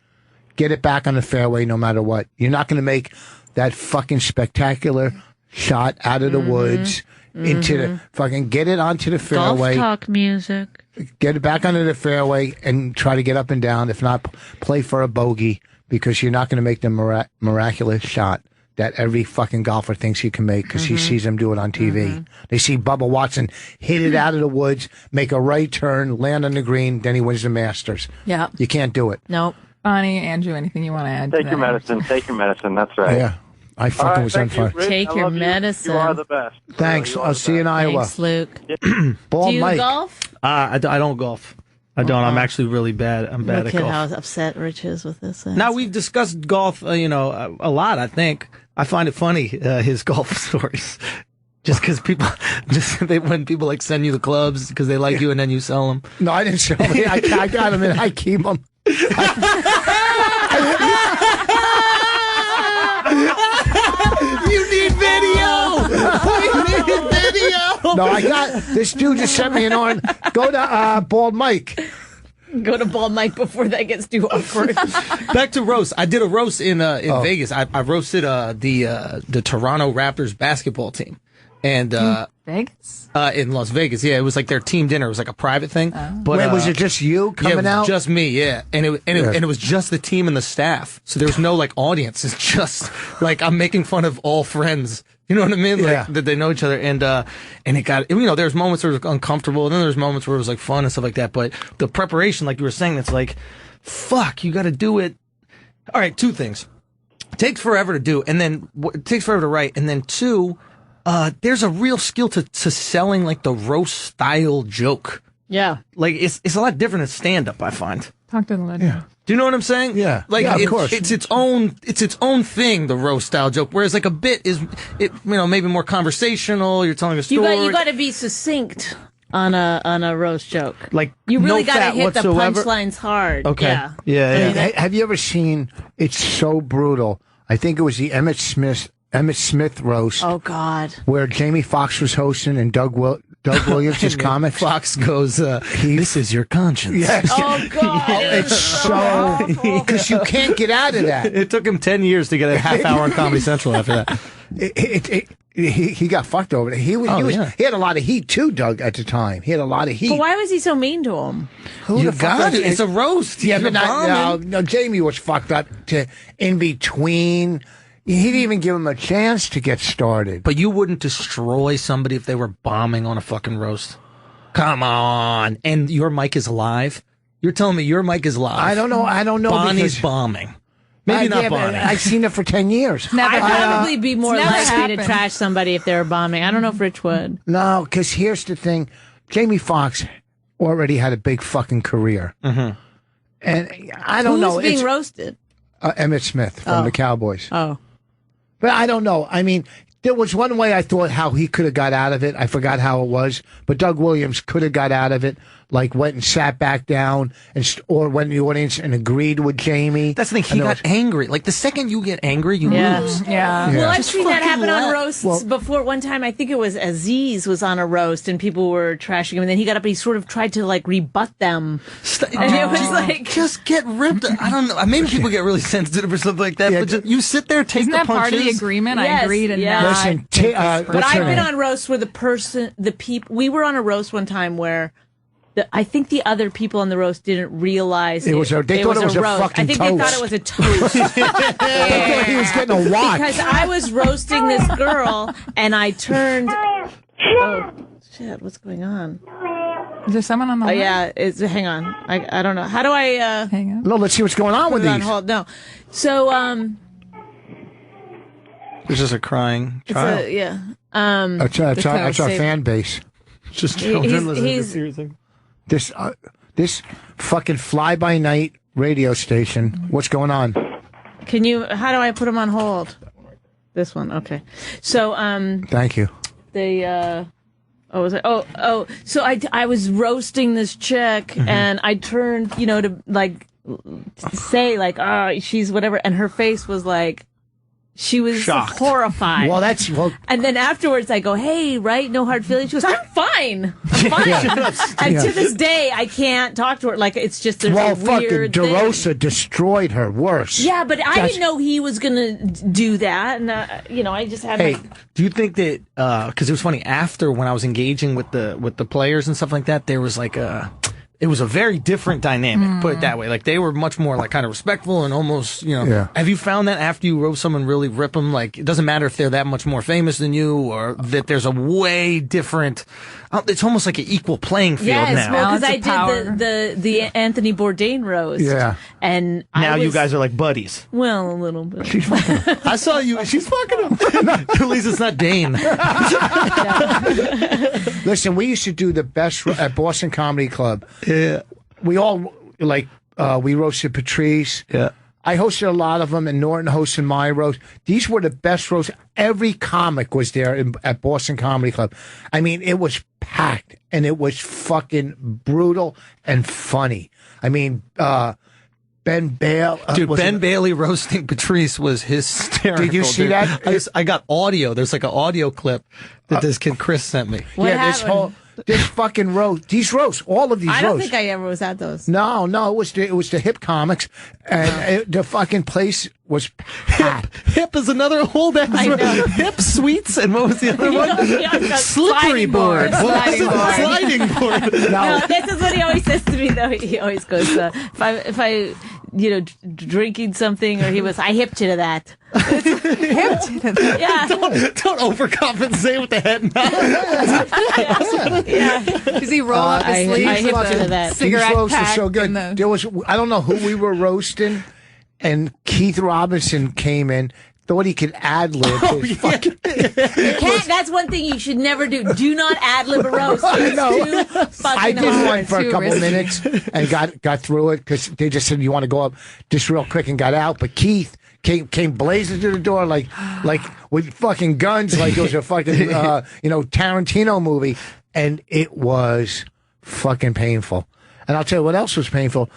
Get it back on the fairway no matter what. You're not going to make that fucking spectacular shot out of the woods into the fucking, get it onto the fairway. Golf talk music. Get it back onto the fairway and try to get up and down. If not, play for a bogey, because you're not going to make the miraculous shot that every fucking golfer thinks you can make, because he sees them do it on TV. They see Bubba Watson hit it out of the woods, make a right turn, land on the green, then he wins the Masters. Yeah. You can't do it. Nope. Bonnie, Andrew, anything you want to add? Take your medicine. Take your medicine. That's right. Yeah. I fucking was on fire. Take your medicine. You are the best. Thanks. I'll see you in Iowa. Thanks, Luke. Bald Do you Mike. golf? I don't golf. I don't. I'm actually really bad. I'm bad at Look at golf. how upset Rich is with this. Now, we've discussed golf, a lot, I think. I find it funny, his golf stories. Just because when people like send you the clubs because they like you and then you sell them. No, I didn't sell them. I got them and I keep them. You need video! You need video! No, I got, this dude just sent me an arm. Go to Bald Mike. Go to Bald Mike before that gets too awkward. Back to roast. I did a roast in Vegas. I roasted the Toronto Raptors basketball team. And Vegas? In Las Vegas, yeah, it was like their team dinner. It was like a private thing. But wait, was it just you coming out? Just me, yeah. And it was just the team and the staff. So there was no like audience. It's just like I'm making fun of all friends. You know what I mean? Like that they know each other. And it got, there's moments where it was uncomfortable, and then there's moments where it was like fun and stuff like that. But the preparation, like you were saying, it's like, fuck, you got to do it. All right, two things. It takes forever to do, and then it takes forever to write, and then two, there's a real skill to selling like the roast style joke. Yeah. Like it's a lot different than stand up, I find. Talk to the legend. Yeah. Do you know what I'm saying? Yeah. Like of course. It's its own thing, the roast style joke. Whereas like a bit is maybe more conversational. You're telling a story. You got to be succinct on a roast joke. Like you really no got to fat hit whatsoever. the punchlines hard. Okay. Yeah. Have you ever seen? It's so brutal. I think it was the Emmett Smith roast. Oh God. Where Jamie Foxx was hosting and Doug Williams, his comic. Fox goes, this is your conscience. Yes. Oh God. It's so, because you can't get out of that. It took him 10 years to get a half hour on Comedy Central after that. He got fucked over it. He had a lot of heat too, Doug, at the time. He had a lot of heat. But why was he so mean to him? You got it. It's a roast. Yeah, but no, Jamie was fucked up in between. He didn't even give him a chance to get started. But you wouldn't destroy somebody if they were bombing on a fucking roast. Come on. And your mic is live? You're telling me your mic is live? I don't know. Bonnie's bombing. Maybe not Bonnie. I've seen it for 10 years. I'd probably be more likely happened. to trash somebody if they were bombing. I don't know if Rich would. No, because here's the thing. Jamie Foxx already had a big fucking career. Mm-hmm. And I don't know. Who's being roasted? Emmett Smith from the Cowboys. Oh. But I don't know. I mean, there was one way I thought how he could have got out of it. I forgot how it was. But Doug Williams could have got out of it. Like went and sat back down or went in the audience and agreed with Jamie. That's the thing. He got angry. Like the second you get angry, you lose. Yeah. Well, I've seen that happen on roasts before. One time, I think it was Aziz was on a roast and people were trashing him. And then he got up and he sort of tried to like rebut them. And it was like... Just get ripped. I don't know. Maybe people get really sensitive or something like that. Yeah, but just, you sit there, take Isn't the that punches. part of the agreement? Yes, I agreed and yeah. not. Listen, But I've been on roasts where we were on a roast one time where I think the other people on the roast didn't realize they thought it was a roast. fucking I think toast. they thought it was a toast. They thought he was getting a watch. Because I was roasting this girl and I turned. Oh shit! What's going on? Is there someone on the line? Yeah. Hang on. I don't know. How do I? Hang on. No, let's see what's going on with put it these. on hold? No. So It's just a crying child. That's our fan base. It's just children listening to seriously. This fucking fly-by-night radio station. What's going on? Can you? How do I put them on hold? This one, okay. So, thank you. They, oh, was it? Oh. So I was roasting this chick, and I turned, to like say like, oh, she's whatever, and her face was like. She was shocked. Horrified. Well, and then afterwards I go, hey, right? No hard feelings. She goes, I'm fine. And to this day, I can't talk to her. Like, it's just, there's a weird fucking DeRosa destroyed her worse. Yeah, but I didn't know he was going to do that. And, I just had do you think that, because it was funny, after when I was engaging with the players and stuff like that, there was like it was a very different dynamic, put it that way. Like, they were much more, like, kind of respectful and almost, Have you found that after you roast someone, really rip them? Like, it doesn't matter if they're that much more famous than you or that there's a way different... it's almost like an equul playing field now. Yes, well, because I did the Anthony Bourdain roast. Yeah. And now you guys are like buddies. Well, a little bit. She's fucking him. I saw you. She's fucking him. At least it's not Dane. Listen, we used to do the best at Boston Comedy Club. Yeah. We all, we roasted Patrice. Yeah. I hosted a lot of them, and Norton hosted my roast. These were the best roasts. Every comic was there at Boston Comedy Club. I mean, it was packed, and it was fucking brutal and funny. I mean, Ben Bailey. Ben Bailey roasting Patrice was hysterical. Did you see that? I got audio. There's like an audio clip that this kid Chris sent me. What happened? This fucking roast, these roasts, all of these roasts. I don't think I ever was at those. No, it was the hip comics, and the fucking place was packed. Hip is another old ass word. Hip sweets, and what was the other one? Slippery board. Sliding board. No, this is what he always says to me, though. He always goes, if I drinking something, or he was, I hipped you to that. Hipped you to that? Yeah. Don't overcompensate with the head nod. Yeah. Does he roll up his sleeves? I hipped you to that. Cigarette These roasts are pack so good. There was, I don't know who we were roasting, and Keith Robinson came in. Thought he could ad-lib his fucking... That's one thing you should never do. Do not ad-lib a roast. I did one for a couple minutes and got through it because they just said, you want to go up just real quick, and got out. But Keith came blazing through the door like with fucking guns, like it was a fucking, Tarantino movie. And it was fucking painful. And I'll tell you what else was painful.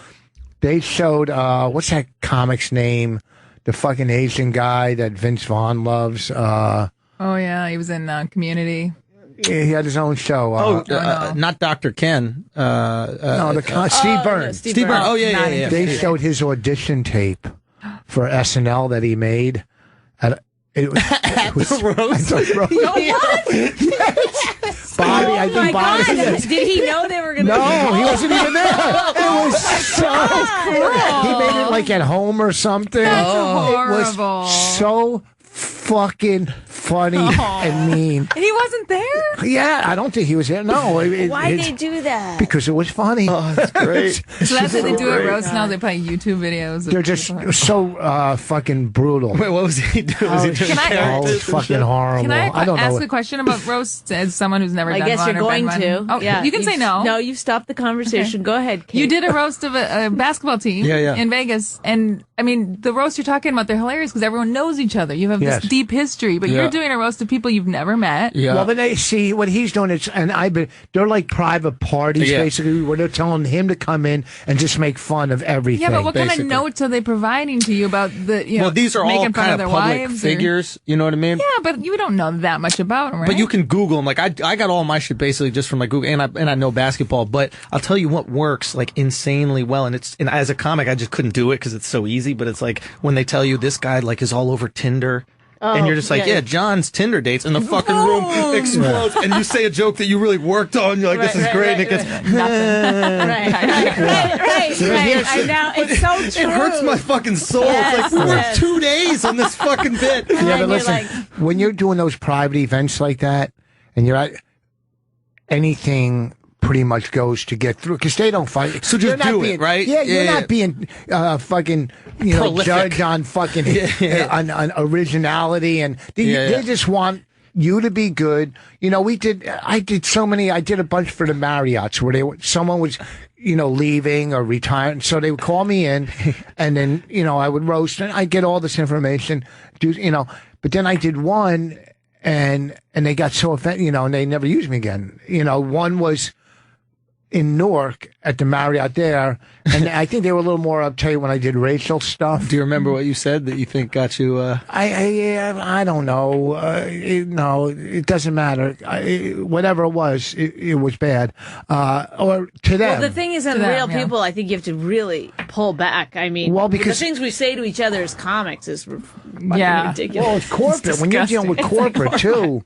They showed, what's that comic's name? The fucking Asian guy that Vince Vaughn loves. Oh, yeah. He was in Community. He had his own show. Not Dr. Ken. Steve Burns. Steve Burns. Oh, yeah. They showed his audition tape for SNL that he made. It was the roast? Bobby, I think Bobby. God. Did he know they were going to? No, he wasn't even there. It was so cool. He made it like at home or something. That's horrible. It was so fucking funny and mean. And he wasn't there? Yeah, I don't think he was there. No. Why did they do that? Because it was funny. Oh, that's great. So that's what they do at roast now. They play YouTube videos. They're just so fucking brutal. Wait, what was he doing? Was he doing it's fucking horrible. Can I don't ask know. a question about roasts as someone who's never done one? I guess you're going to. Oh, yeah. You can say no. No, you've stopped the conversation. Okay. Go ahead, Kate. You did a roast of a basketball team in Vegas. And, I mean, the roast you're talking about, they're hilarious because everyone knows each other. You have this deep history. But you're doing a roast of people you've never met. Yeah. Well, but they see what he's doing. They're like private parties, basically, where they're telling him to come in and just make fun of everything. Yeah, but what kind of notes are they providing to you about well, these are all kind of public figures. You know what I mean? Yeah, but you don't know that much about them, right? But you can Google them. Like I got all my shit basically just from like Google, and I know basketball. But I'll tell you what works like insanely well. And as a comic, I just couldn't do it because it's so easy. But it's like when they tell you this guy like is all over Tinder. And you're just like, John's Tinder dates, and the fucking room explodes, and you say a joke that you really worked on. You're like, this is great, and it gets right. I know it's so true. It hurts my fucking soul. Yes, it's like we worked 2 days on this fucking bit. Yeah, but listen, when you're doing those private events like that, and you're at anything. Pretty much goes to get through because they don't fight. So just do it, right? Yeah, you're not being fucking judged on fucking on originality, and they just want you to be good. I did a bunch for the Marriotts where someone was leaving or retiring. So they would call me in, and then, I would roast, and I'd get all this information, but then I did one, and they got so offended, and they never used me again. One was in Newark at the Marriott there, and I think they were a little more uptight when I did racial stuff. Do you remember what you said that you think got you? I don't know. No, it doesn't matter. Whatever it was bad. Or to them. Well, the thing is, on real people, I think you have to really pull back. I mean, because the things we say to each other as comics is ridiculous. Well, it's corporate. When you're dealing with corporate too,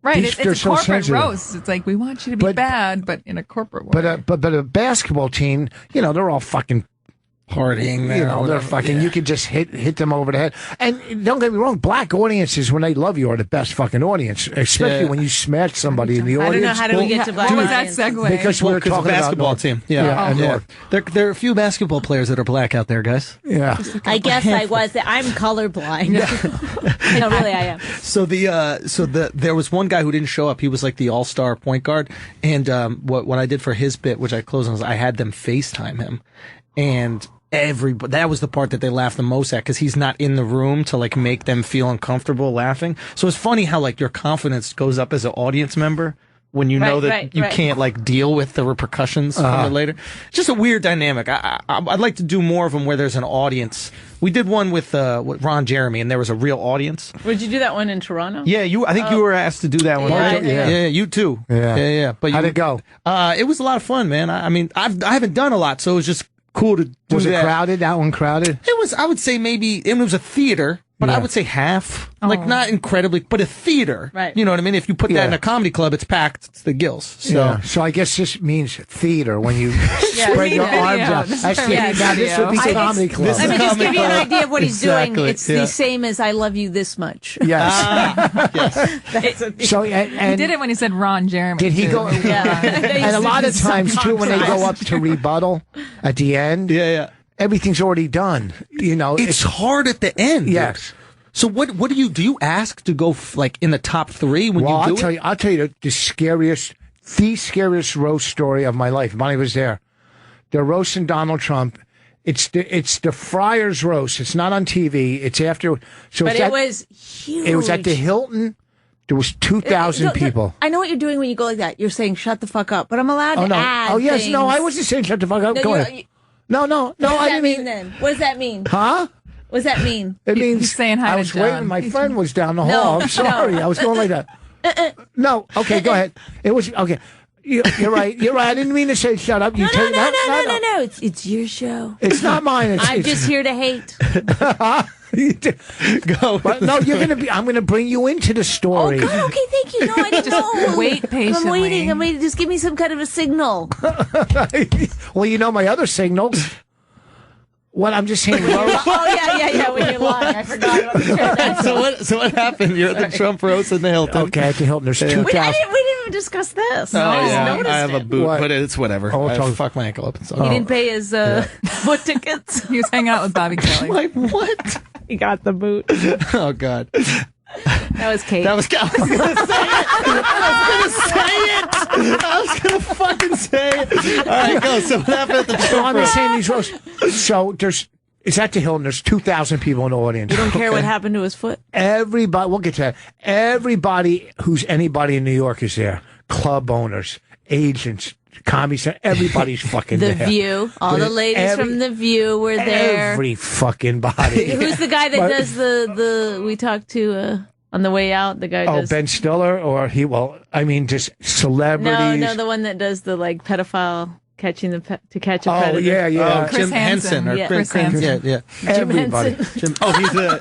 Right, it's a corporate roast. It's like, we want you to be bad, but in a corporate way. But a basketball team, they're all fucking partying. They're fucking. You could just hit them over the head. And don't get me wrong, black audiences, when they love you, are the best fucking audience. Especially when you smash somebody in the audience. I don't know how do we get to black audiences. That segue? Because we're talking about basketball team. Yeah. There are a few basketball players that are black out there, guys. Yeah. I guess I was. I'm colorblind. No, really, I am. So there was one guy who didn't show up. He was like the all-star point guard. And what I did for his bit, which I closed on, was I had them FaceTime him. And that was the part that they laughed the most at, because he's not in the room to like make them feel uncomfortable laughing. So it's funny how like your confidence goes up as an audience member when you know that you can't like deal with the repercussions from it later. Just a weird dynamic. I'd like to do more of them where there's an audience. We did one with Ron Jeremy, and there was a real audience. Would you do that one in Toronto? Yeah, I think you were asked to do that one, right? Yeah, you too. Yeah. But how'd it go? It was a lot of fun, man. I mean, I haven't done a lot, so it was just cool to do that. Was it crowded? That one crowded? It was, I would say it was a theater, but I would say half. Like, not incredibly, but a theater. Right. You know what I mean? If you put that in a comedy club, it's packed. It's the gills. So I guess this means theater when you spread your arms out. Now this would be comedy club. Let me just give you an idea of what he's doing. It's the same as I love you this much. Yes. So he did it when he said Ron Jeremy. Did he go? Yeah. And a lot of times too, when they go up to rebuttal at the end, everything's already done. It's hard at the end. Yes. So what do you ask to go like in the top 3 when you do it? I'll tell you the scariest roast story of my life. Bonnie was there. They're roasting Donald Trump. It's the Friars roast. It's not on TV. It's after. But it was huge. It was at the Hilton. There was 2,000 people. I know what you're doing when you go like that. You're saying shut the fuck up, but I'm allowed to add yes, things. no, I wasn't saying shut the fuck up. Go ahead. No, I didn't mean. Then what does that mean? Huh? What does that mean? It means he's saying hi I was to John. waiting. My friend was down the hall. I'm sorry. I was going like that. No. Okay, go ahead. It was okay. You're right. I didn't mean to say shut up. No. It's your show. It's not mine. I'm just here to hate. Go. But no, you're gonna be. I'm gonna bring you into the story. Oh, okay, thank you. No, I didn't know. Wait patiently. I'm waiting. Just give me some kind of a signal. Well, you know my other signals. What I'm just saying. Yeah. When you're lying, I forgot about the So what happened? You're at the Trump roast in the Hilton. Okay, at the Hilton. There's 2,000. We didn't even discuss this. I have a boot, but it's whatever. I fuck my ankle up. He didn't pay his foot tickets. He was hanging out with Bobby Kelly. Like what? He got the boot. Oh God. That was Kate. I was gonna say it. I was gonna fucking say it. All right, go. So what happened at the So I'm just saying these roasts. So it's at the Hilton. There's 2,000 people in the audience. You don't care what happened to his foot? Everybody, we'll get to that. Everybody who's anybody in New York is there. Club owners, agents, comedy center, everybody's fucking there. The View. All the ladies from The View were there. Every fucking body. Who's the guy that does the we talked to on the way out? The guy does... Ben Stiller or just celebrities. No, the one that does the like pedophile catch a predator. Oh, yeah. Jim Henson or Chris Hansen. Yeah. Everybody. He's the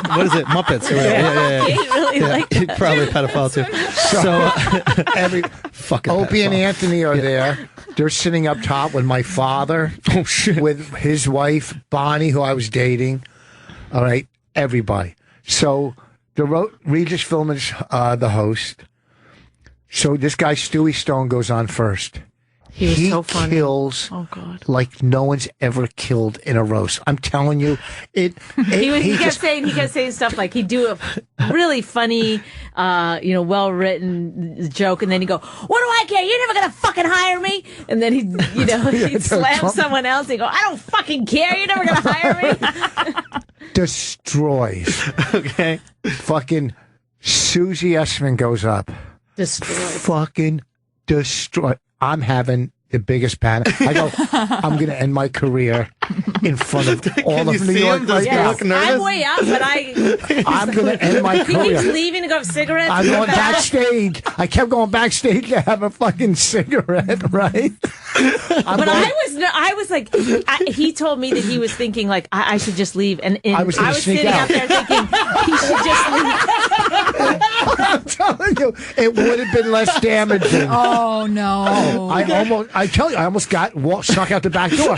what is it? Muppets or whatever. He's probably a pedophile too. So every fucking Opie and Anthony are there. They're sitting up top with my father. Oh shit. With his wife Bonnie, who I was dating. All right, everybody. So Regis Philbin's the host. So this guy Stewie Stone goes on first. He was so funny. Kills like no one's ever killed in a roast. I'm telling you, he kept saying stuff like he'd do a really funny, well written joke, and then he'd go, "What do I care? You're never gonna fucking hire me." And then he'd slam someone else. He'd go, "I don't fucking care. You're never gonna hire me." Destroys. Okay. Fucking Susie Essman goes up. Destroys. Fucking destroy. I'm having the biggest panic. I go, I'm going to end my career in front of all of New York right now. I'm way up, but I'm going to end my career. He keeps leaving to go have cigarettes. I'm going backstage. I kept going backstage to have a fucking cigarette, right? I was like, he told me that he was thinking like I should just leave, and I was sitting out there thinking he should just leave. I'm telling you, it would have been less damaging. Oh no! I almost got snuck out the back door.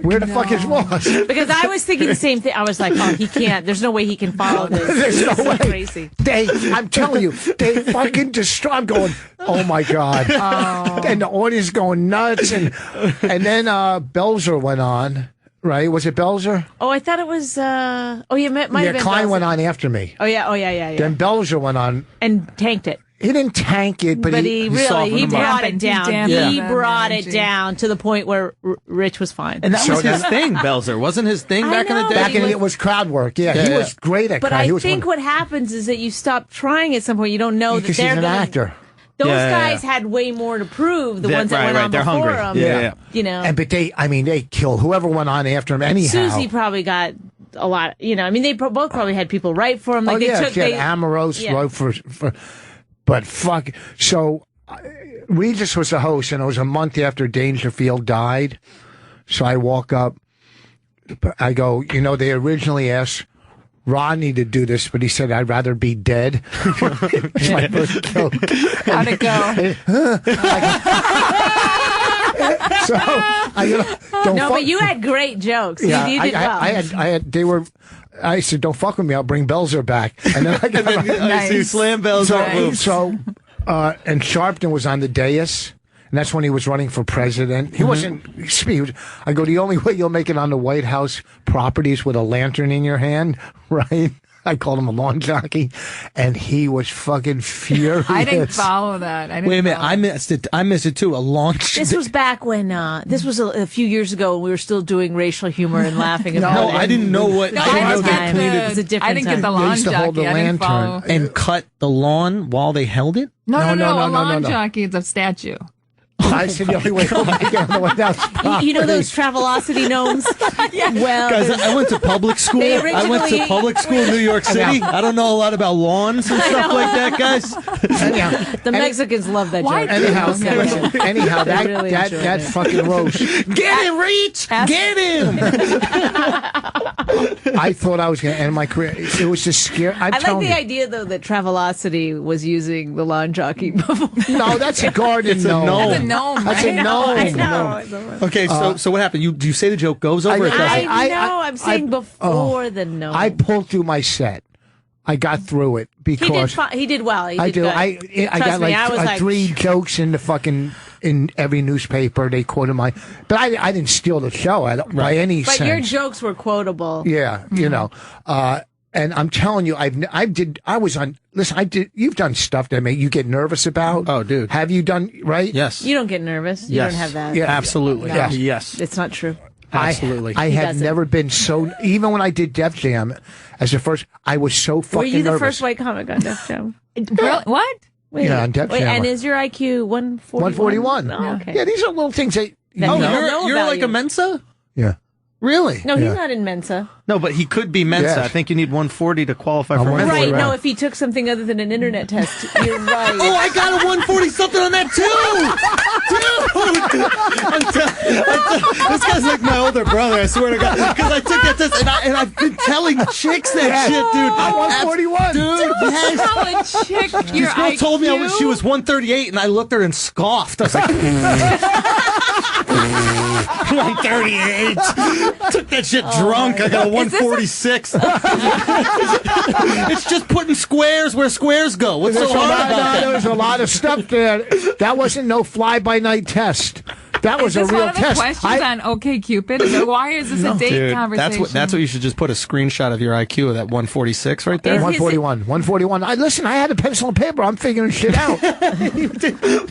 Where the fuck is Ross? Because I was thinking the same thing. I was like, oh, he can't. There's no way he can follow this. There's no way. Crazy. I'm telling you, they fucking destroy. I'm going, oh my God. And the audience going nuts. And then Belzer went on. Right? Was it Belzer? Oh, I thought it was. Might have been. Klein Belzer. went on after me. Oh yeah. Then Belzer went on and tanked it. He didn't tank it, but he brought it down. He brought it down to the point where Rich was fine. And that was his thing, Belzer. Wasn't his thing back in the day? It was crowd work. Yeah, he was great at crowd. But I think what happens is that you stop trying at some point. You don't know that they're an actor. Those guys had way more to prove. The ones that went on before them. Yeah. But they killed whoever went on after him anyhow. Susie probably got a lot. They both probably had people write for him. Like she had Amorose wrote for. But fuck. So Regis was the host, and it was a month after Dangerfield died. So I walk up. I go, they originally asked Rodney to do this, but he said, I'd rather be dead. It's my first joke. How'd it go? So but you had great jokes. Yeah, you did well. I said, don't fuck with me. I'll bring Belzer back. And then I got you slam Belzer. And Sharpton was on the dais. And that's when he was running for president. He wasn't. I go, the only way you'll make it on the White House properties with a lantern in your hand, right? I called him a lawn jockey, and he was fucking furious. I didn't follow that. Wait a minute, I missed it too. A lawn. This was back when this was a few years ago when we were still doing raal humor and laughing. No, I didn't know what. No, I didn't get the lawn jockey. I didn't follow. And cut the lawn while they held it. No. A lawn jockey is a statue. I said the only way to make it on the White House property. You know those Travelocity gnomes? Yeah. Well, guys, I went to public school. I went to public school in New York City. I don't know a lot about lawns and stuff like that, guys. The Mexicans love that joke. Anyhow, that fucking roast. Get him, Reach! Get him! I thought I was going to end my career. It was just scary. I like the idea, though, that Travelocity was using the lawn jockey before. No, that's a garden gnome. gnome. That's a gnome. I know. Okay, so what happened? Do you say the joke goes over? I'm saying before the gnome. I pulled through my set. I got through it because he did well. I got like 3 jokes in every newspaper. They quoted but I didn't steal the show by any sense. But your jokes were quotable. Yeah, and I'm telling you, you've done stuff that you get nervous about. Oh, dude. Have you done, right? Yes. You don't get nervous. You don't have that. Yeah, absolutely. No. Yes. It's not true. Absolutely. I have never been so, even when I did Def Jam as the first, I was so fucking nervous. Were you the first white comic on Def Jam? What? Wait, on Def Jam. And is your IQ 141? 141. Oh, okay. Yeah, these are little things that you're like a Mensa? Yeah. Really? No, he's not in Mensa. No, but he could be Mensa. Yes. I think you need 140 to qualify for Mensa. Right, no, if he took something other than an internet test, you're right. Oh, I got a 140 something on that too! Dude! This guy's like my older brother, I swear to God. Because I took that test, and I've been telling chicks that shit, dude. I'm 141. Dude, yes. Tell a chick your This girl IQ? told me she was 138, and I looked at her and scoffed. I was like, 138. Took that shit drunk. I got a 146. It's just putting squares where squares go. What's so hard about that? There was a lot of stuff there. That wasn't no fly-by-night test. That was a real one of the test. questions on OkCupid? Why is this a date conversation? That's what you should just put a screenshot of your IQ of that 146 right there. 141. I had a pencil and paper. I'm figuring shit out. You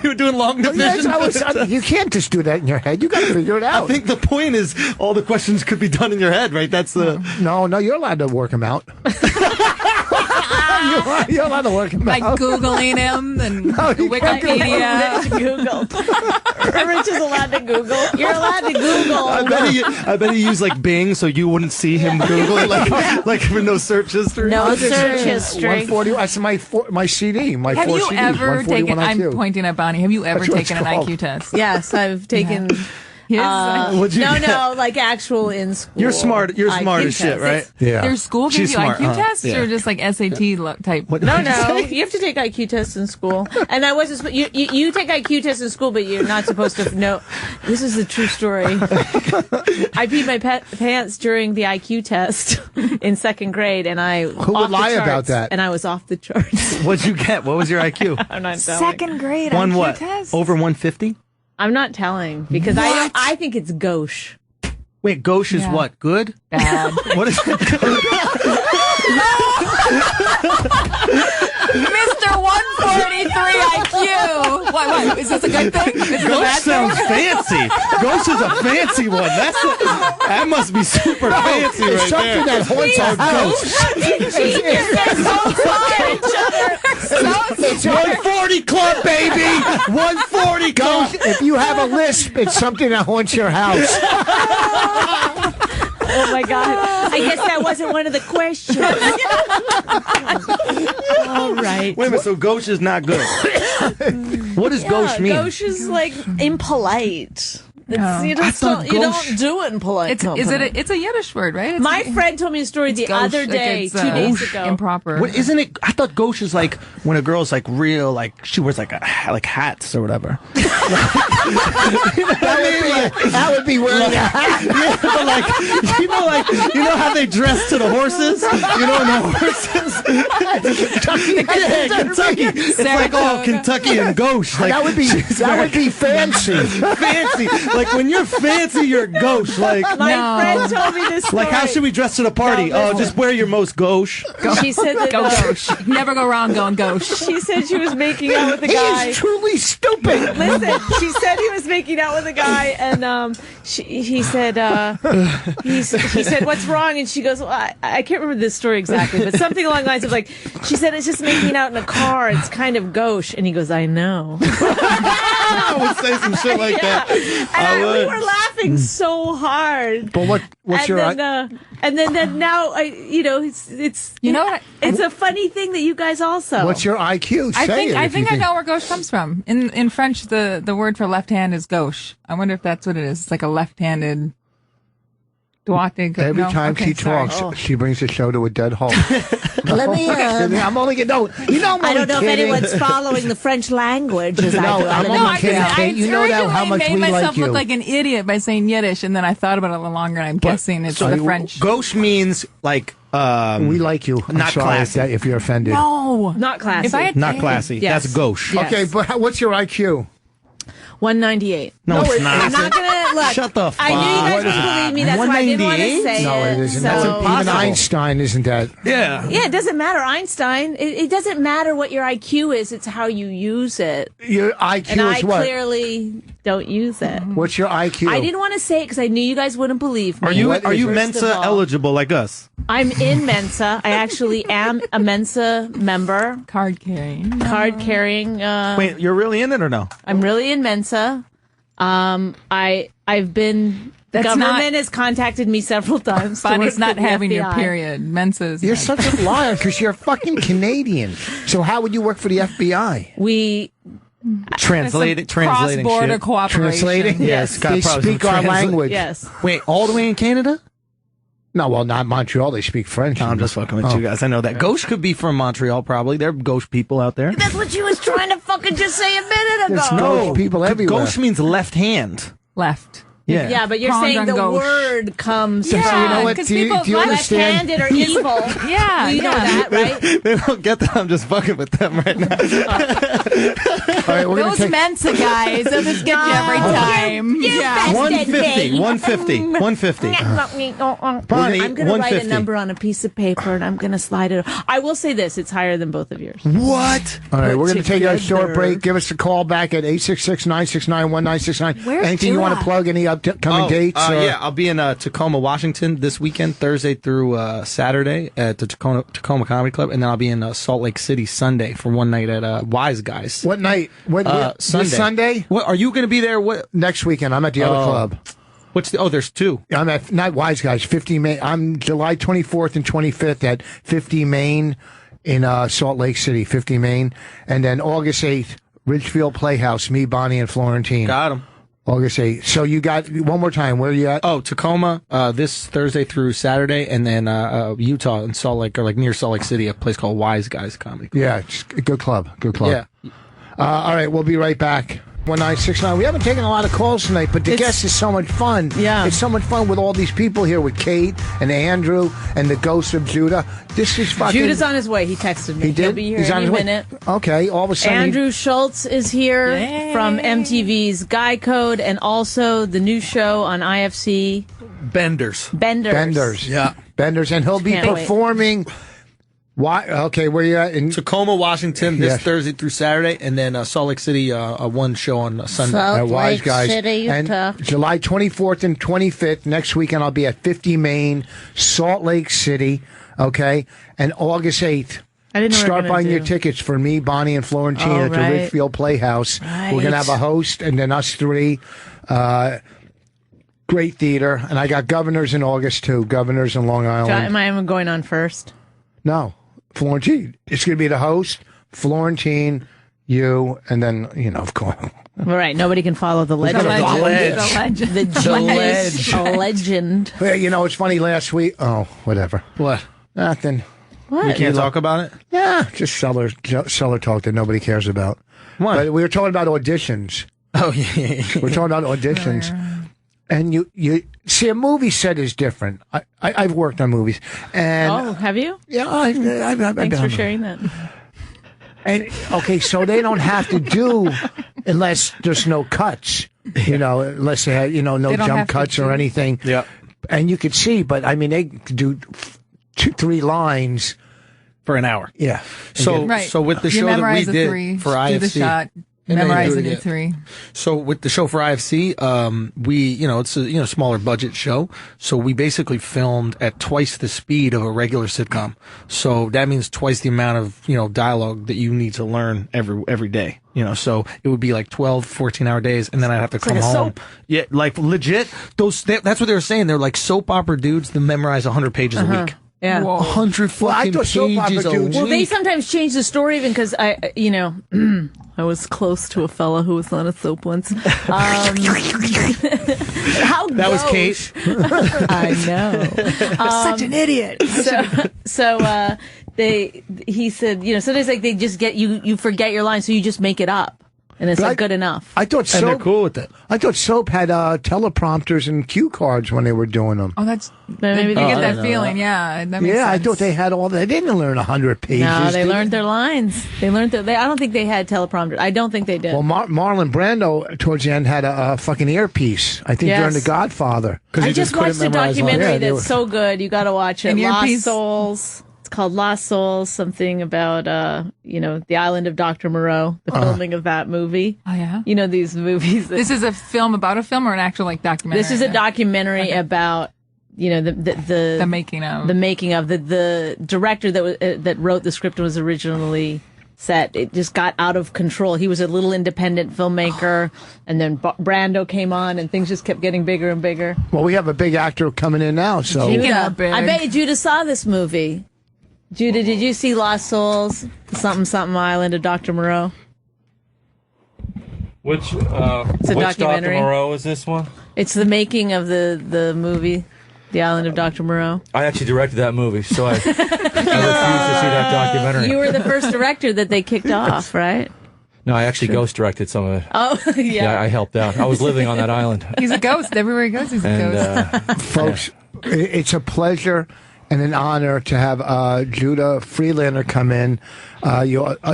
were doing long division. Yes, you can't just do that in your head. You got to figure it out. I think the point is all the questions could be done in your head, right? That's the... No, you're allowed to work them out. You're allowed to work him out. Like Googling him and Wikipedia. Google. Rich is allowed to Google. You're allowed to Google. I bet he used like Bing so you wouldn't see him Google it, like with no search history. No search history. 140. That's my CD. My Have four you CDs, ever taken? IQ. I'm pointing at Bonnie. Have you ever taken an IQ test? Yes, I've taken. No, like actual in school. You're smart. You're smart as shit, right? Yeah. Their school gives you IQ tests, or just like SAT type? No. You have to take IQ tests in school, and I wasn't. You take IQ tests in school, but you're not supposed to know. This is a true story. I peed my pants during the IQ test in second grade, and I who would lie about that? And I was off the charts. What'd you get? What was your IQ? I'm not telling. Second grade One IQ what? test? Over 150? I'm not telling because I think it's gauche. Wait, gauche is what? Good? Bad. What is it? Mr. 143 IQ. What? Is this a good thing? Is it a bad sounds thing? fancy. Gauche is a fancy one. That must be super fancy right it's something there. that haunts our ghosts. It's 140 club, baby. 140 club. If you have a lisp, it's something that haunts your house. Oh my God! I guess that wasn't one of the questions. All right. Wait a minute. So gauche is not good. What does gauche mean? Gauche is like impolite. You don't do it in polite company. It's a Yiddish word, right? My friend told me a story the other day, 2 days ago. Improper. What, isn't it? I thought gauche is like when a girl's like real, like she wears like hats or whatever. That would be wearing a hat. Yeah, but like you know how they dress to the horses. You know, and the horses. Kentucky. It's like all Kentucky and gauche. Like that would be fancy. Fancy. Like when you're fancy, you're gauche. Like my friend told me this story. Like how should we dress to the party? Just wear your most gauche. She said that go gauche. Never go wrong going gauche. She said she was making out with a guy. He is truly stupid. Listen, she said he was making out with a guy, and he said what's wrong? And she goes, well, I can't remember this story exactly, but something along the lines of like, she said it's just making out in a car. It's kind of gauche, and he goes, I know. I would say some shit like that. We were laughing so hard. But what's your? And then now it's it's a funny thing that you guys also. What's your IQ? I think I know where gauche comes from. In French, the word for left hand is gauche. I wonder if that's what it is. It's like a left-handed. Every time she talks, she brings the show to a dead halt. Let me. I'm only kidding. No, I don't know if anyone's following the French language. I'm only kidding. I you know how much made we myself like you. look like an idiot by saying Yiddish, and then I thought about it a little longer, and I'm guessing it's the French. Gauche means like. We like you. I'm not sorry classy. If you're offended. No, not classy. Not classy. Yes. That's gauche. Yes. Okay, but what's your IQ? 198. No, it's not. I'm not gonna look. Shut the fuck. I knew you guys wouldn't believe me. That's why I didn't want to say No, it isn't. That's even Einstein, isn't that? Yeah. Yeah, it doesn't matter. Einstein. It doesn't matter what your IQ is. It's how you use it. Your IQ and is what? I clearly don't use it. What's your IQ? I didn't want to say it because I knew you guys wouldn't believe me. Are you Mensa eligible like us? I'm in Mensa. I actually am a Mensa member. Card carrying. Wait, you're really in it or no? I'm really in Mensa. I've been. The government has contacted me several times. Bonnie's not having your period. Mensa's. You're such a liar because you're fucking Canadian. So how would you work for the FBI? We. Translating cross-border shit. cooperation. Translating? Yes. They speak our language. Yes. Wait, all the way in Canada? No, well, not Montreal. They speak French. No, I'm just fucking with you guys. I know that. Gauche could be from Montreal, probably. There are gauche people out there. That's what you was trying to fucking just say a minute ago. There's gauche people everywhere. Gauche means left hand. Left. Yeah, but you're saying the word comes from... So you know what? Do you understand? Left-handed or evil. Yeah, you know that, right? They don't get that. I'm just fucking with them right now. All right, we're Those Mensa guys, they'll just get you every time. Yeah. 150. Bonnie, I'm going to write a number on a piece of paper and I'm going to slide it. I will say this, it's higher than both of yours. What? All right, we're going to take a short break. Give us a call back at 866-969-1969. Anything you want to plug? Any upcoming dates? Yeah, I'll be in Tacoma, Washington this weekend, Thursday through Saturday at the Tacoma Comedy Club, and then I'll be in Salt Lake City Sunday for one night at Wise Guys. What night? Sunday. This Sunday? What, are you going to be there? What next weekend? I'm at the other club. What's the? Oh, there's two. I'm at not Wise Guys. 50 Main. I'm July 24th and 25th at 50 Main in Salt Lake City. 50 Main, and then August 8th, Ridgefield Playhouse. Me, Bonnie, and Florentine. Got him. August 8th. So you got one more time. Where are you at? Oh, Tacoma this Thursday through Saturday, and then Utah in Salt Lake, or like near Salt Lake City, a place called Wise Guys Comedy Club. Yeah, it's a good club. Good club. Yeah. All right, we'll be right back. 1969. We haven't taken a lot of calls tonight, but the guest is so much fun. Yeah. It's so much fun with all these people here with Kate and Andrew and the ghost of Judah. This is fucking... Judah's on his way. He texted me. He did? He'll be here He's on any his way? minute. Okay, all of a sudden... Andrew Schultz is here from MTV's Guy Code and also the new show on IFC. Benders. Yeah. Benders. And he'll be performing... Why? Okay, where you at? In Tacoma, Washington, this Thursday through Saturday, and then Salt Lake City, one show on Sunday. At Wise Guys. And July 24th and 25th, next weekend, I'll be at 50 Main, Salt Lake City, okay? And August 8th. Start buying your tickets for me, Bonnie, and Florentine at the Ridgefield Playhouse. Right. We're going to have a host, and then us three. Great theater. And I got Governors in August, too. Governors in Long Island. Am I going on first? No. Florentine. It's going to be the host, Florentine, you, and then, of course. All right. Nobody can follow the legend. The legend. Well, it's funny last week. Oh, whatever. What? Nothing. What? We can't talk about it? Yeah. Just cellar talk that nobody cares about. What? But we were talking about auditions. Oh, yeah. We're talking about auditions. And you see, a movie set is different. I've worked on movies. And have you? Yeah, I've Thanks for sharing that. And okay, so they don't have to do unless there's no cuts, unless they have, no jump cuts or anything. Yeah. And you could see, but I mean, they could do 2-3 lines for an hour. Yeah. So with the show that we did for IFC, do the shot. Memorize the new 3. So with the show for IFC, it's a smaller budget show. So we basically filmed at twice the speed of a regular sitcom. So that means twice the amount of, dialogue that you need to learn every day. So it would be like 12, 14-hour days, and then I'd have to come home. Soap. Yeah, like legit. That's what they were saying. They're like soap opera dudes that memorize 100 pages a week. Yeah. 100 fucking pages a week. Well, they sometimes change the story even because I was close to a fella who was on a soap once. How that was Kate. I know. Such an idiot. He said, sometimes like they just get you forget your line, so you just make it up. And it's not good enough. I thought soap, and they're cool with it. I thought soap had teleprompters and cue cards when they were doing them. Oh, maybe they get that feeling. Yeah, that makes sense. I thought they had all that. They didn't learn 100 pages. No, they learned their lines. They learned I don't think they had teleprompters. I don't think they did. Well, Marlon Brando towards the end had a fucking earpiece. I think during The Godfather. I just watched a documentary that's so good. You got to watch it. Lost Souls. It's called Lost Souls, something about, the island of Dr. Moreau, the filming of that movie. Oh, yeah? These movies. This is a film about a film or an actual, documentary? This is a documentary about, the making of. The making of. The director that wrote the script was originally set. It just got out of control. He was a little independent filmmaker, and then Brando came on, and things just kept getting bigger and bigger. Well, we have a big actor coming in now, so. Judah. I bet you Judah saw this movie. Judah, did you see Lost Souls? Something Island of Dr. Moreau? Which Dr. Moreau is this one? It's the making of the movie, The Island of Dr. Moreau. I actually directed that movie, so I refuse to see that documentary. You were the first director that they kicked off, right? No, I actually ghost directed some of it. Oh, yeah. I helped out. I was living on that island. He's a ghost. Everywhere he goes, he's a ghost. Folks, it's a pleasure and an honor to have Judah Friedlander come in.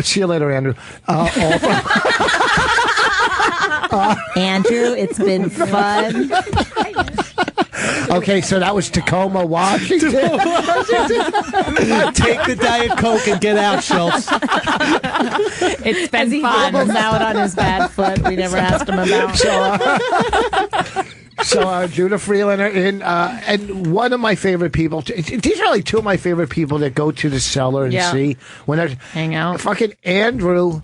See you later, Andrew. Andrew, it's been fun. Okay, so that was Tacoma, Washington. Take the Diet Coke and get out, Schultz. It's been fun. He's out on his bad foot. We never asked him about. So Judah Friedlander and one of my favorite people. These are like two of my favorite people that go to the cellar and see when they hang out. Fucking Andrew.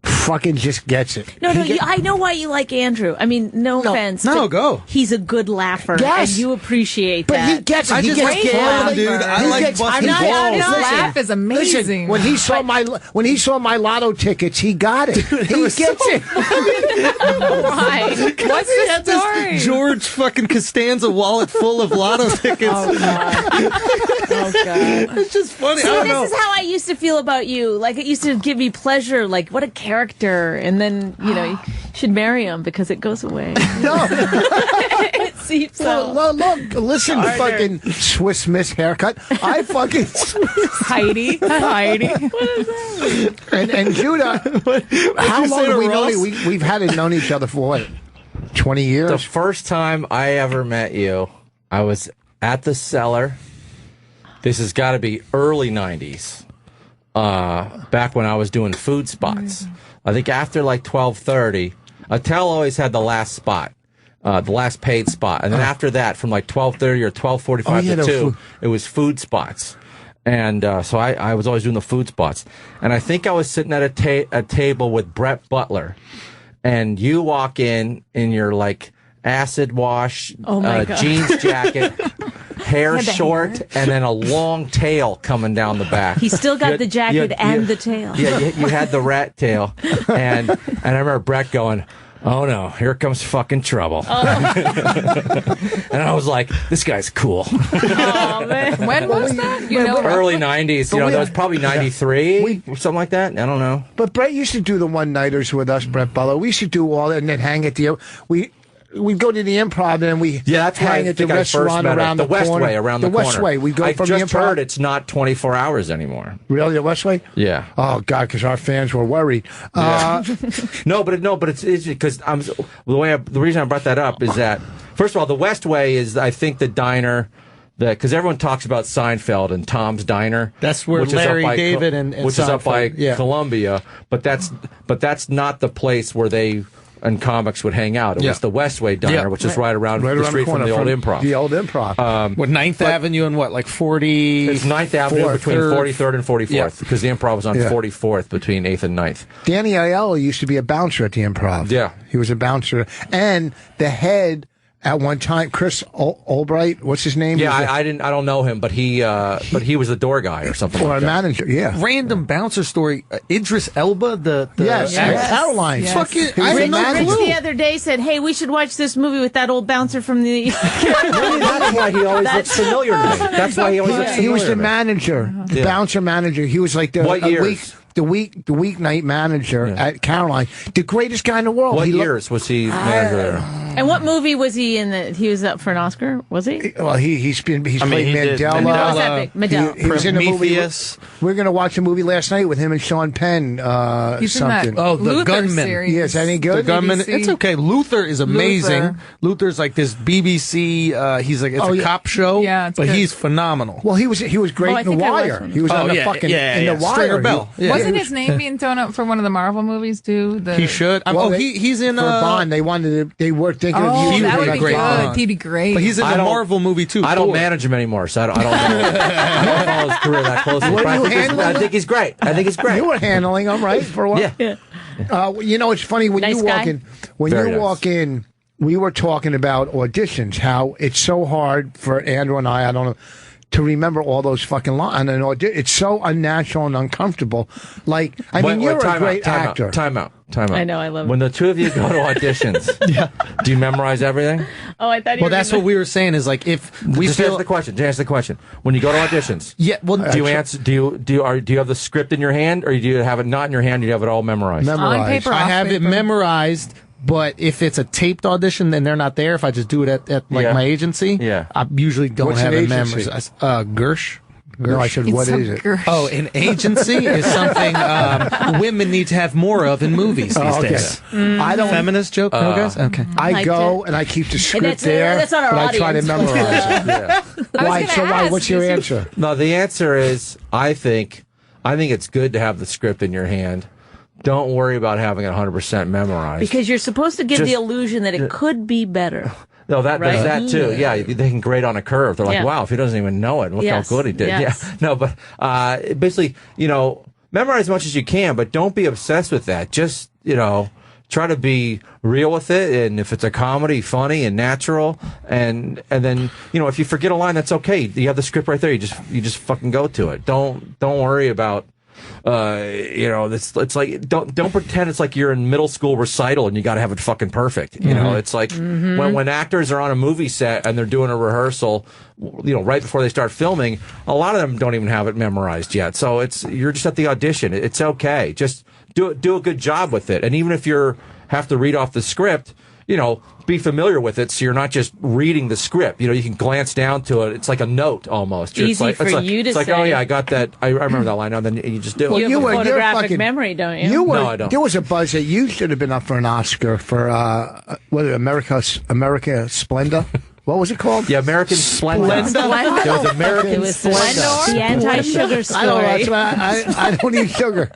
Fucking just gets it. No, I know why you like Andrew. I mean, no offense. No, go. He's a good laugher, and you appreciate but that. He gets it. I just like him, dude. I like busting balls. His laugh is amazing. Listen, when he saw my lotto tickets, he got it. He gets it. Why? What's the story? George fucking Costanza wallet full of lotto tickets. Oh God. It's just funny. See, I don't know. This is how I used to feel about you. Like, it used to give me pleasure. Like, what a character. And then, you should marry him because it goes away. No. It seeps out. Look, listen, fucking Swiss Miss haircut. I fucking... Heidi. What is that? And Judah, how long have we known you? We've had known each other for, what, 20 years? The first time I ever met you, I was at the cellar. This has got to be early 90s, back when I was doing food spots. I think after like 12:30, Attell always had the last spot, the last paid spot. And then after that, from like 12:30 or 12:45 to 2, it was food spots. And so I was always doing the food spots. And I think I was sitting at a table with Brett Butler. And you walk in your like acid wash jeans jacket, hair short, and then a long tail coming down the back. He still got the jacket and the tail. Yeah, you had the rat tail. And I remember Brett going, "Oh no, here comes fucking trouble." Oh. And I was like, this guy's cool. Oh, man. When was that? Early 90s. That was probably 93 or something like that. I don't know. But Brett used to do the one-nighters with us, Brett Butler. We used to do all that and then hang at the... We'd go to the Improv and that's hang at the restaurant around the corner. Westway, around the corner. The Westway. We go from the Improv. I just heard it's not 24 hours anymore. Really, the Westway? Yeah. Oh God, because our fans were worried. Yeah. No, but it's because the reason I brought that up is that first of all, the Westway is I think the diner. Because everyone talks about Seinfeld and Tom's Diner. That's where Larry David and which Seinfeld, is up by Columbia. But that's not the place where they and comics would hang out. It was the Westway Diner, which is right around the street from the old Improv. The old Improv. What, 9th Avenue and what, like 40? It's 9th Avenue between 43rd and 44th, because the Improv was on 44th between 8th and 9th. Danny Aiello used to be a bouncer at the Improv. Yeah. He was a bouncer. And the head... At one time, Chris Albright, what's his name? Yeah, I don't know him, but he was the door guy or something. Or like a manager, yeah. Random bouncer story. Idris Elba, the Caroline. Yes. Fucking, Rich the other day said, "Hey, we should watch this movie with that old bouncer from the." That's why he always looks familiar to me. That's why he always looks familiar. He was the manager, the bouncer manager. He was like the the weeknight manager at Caroline, the greatest guy in the world. What years was he manager there? And what movie was he in? He was up for an Oscar, was he? Well, he's played Mandela. He was in a movie. We're going to watch a movie last night with him and Sean Penn. He's something. in that the Luther Gunman. series. Yes, any good? The Gunman. BBC. It's okay. Luther is amazing. Luther's like this BBC. He's like it's a cop show. Yeah, but good. he's phenomenal. Well, he was great in The Wire. He was on the fucking in The Wire. Stringer Bell. Wasn't his name being thrown up for one of the Marvel movies too? He should. He's in for Bond. They were thinking of that you. would be good. He'd be great. But he's in the Marvel movie too. I don't manage him anymore, so I don't know. I don't follow his career that closely. I think he's great. You were handling him, right, for a while? Yeah. It's funny when you walk in. When you walk in, we were talking about auditions. How it's so hard for Andrew and I don't know, to remember all those fucking lines. And it's so unnatural and uncomfortable. Like, you're a great actor. Time out. Time out. I know, I love when the two of you go to auditions. Do you memorize everything? Oh, I thought you Well, that's what we were saying is like if we Just answer the question. Just answer the question. When you go to auditions, do you answer? Do you have the script in your hand, or do you have it not in your hand? Do you have it all memorized? On paper, I off have it paper. memorized. But if it's a taped audition, then they're not there. If I just do it at my agency, I usually don't What's have an it agency? memorized. Gersh. No, I said, what is it? Oh, an agency is something women need to have more of in movies these days. I don't. Feminist joke, no guys? Okay. I go and I keep the script there, that's not our but I try to audience. memorize it. Why? So why? What's your answer? No, the answer is I think it's good to have the script in your hand. Don't worry about having it 100% memorized. Because you're supposed to give the illusion that it could be better. No, there's that too. Yeah, they can grade on a curve. They're like, wow, if he doesn't even know it, look how good he did. Yes. Yeah. No, but basically, memorize as much as you can, but don't be obsessed with that. Just, try to be real with it. And if it's a comedy, funny and natural. And then, if you forget a line, that's okay. You have the script right there. You just fucking go to it. Don't worry about it's like don't pretend it's like you're in middle school recital and you got to have it fucking perfect. It's like when actors are on a movie set and they're doing a rehearsal, right before they start filming, a lot of them don't even have it memorized yet. So you're just at the audition. It's okay. Just do a good job with it. And even if you have to read off the script, be familiar with it, so you're not just reading the script. You can glance down to it. It's like a note almost. Easy for you to say. It's like, oh yeah, I got that. I remember that line. And then you just do it. Well, you have a photographic memory, don't you? No, I don't. There was a buzz that you should have been up for an Oscar for America Splendor. What was it called? Yeah, American Splendor. It was American Splendor. The anti-sugar story. I don't eat sugar.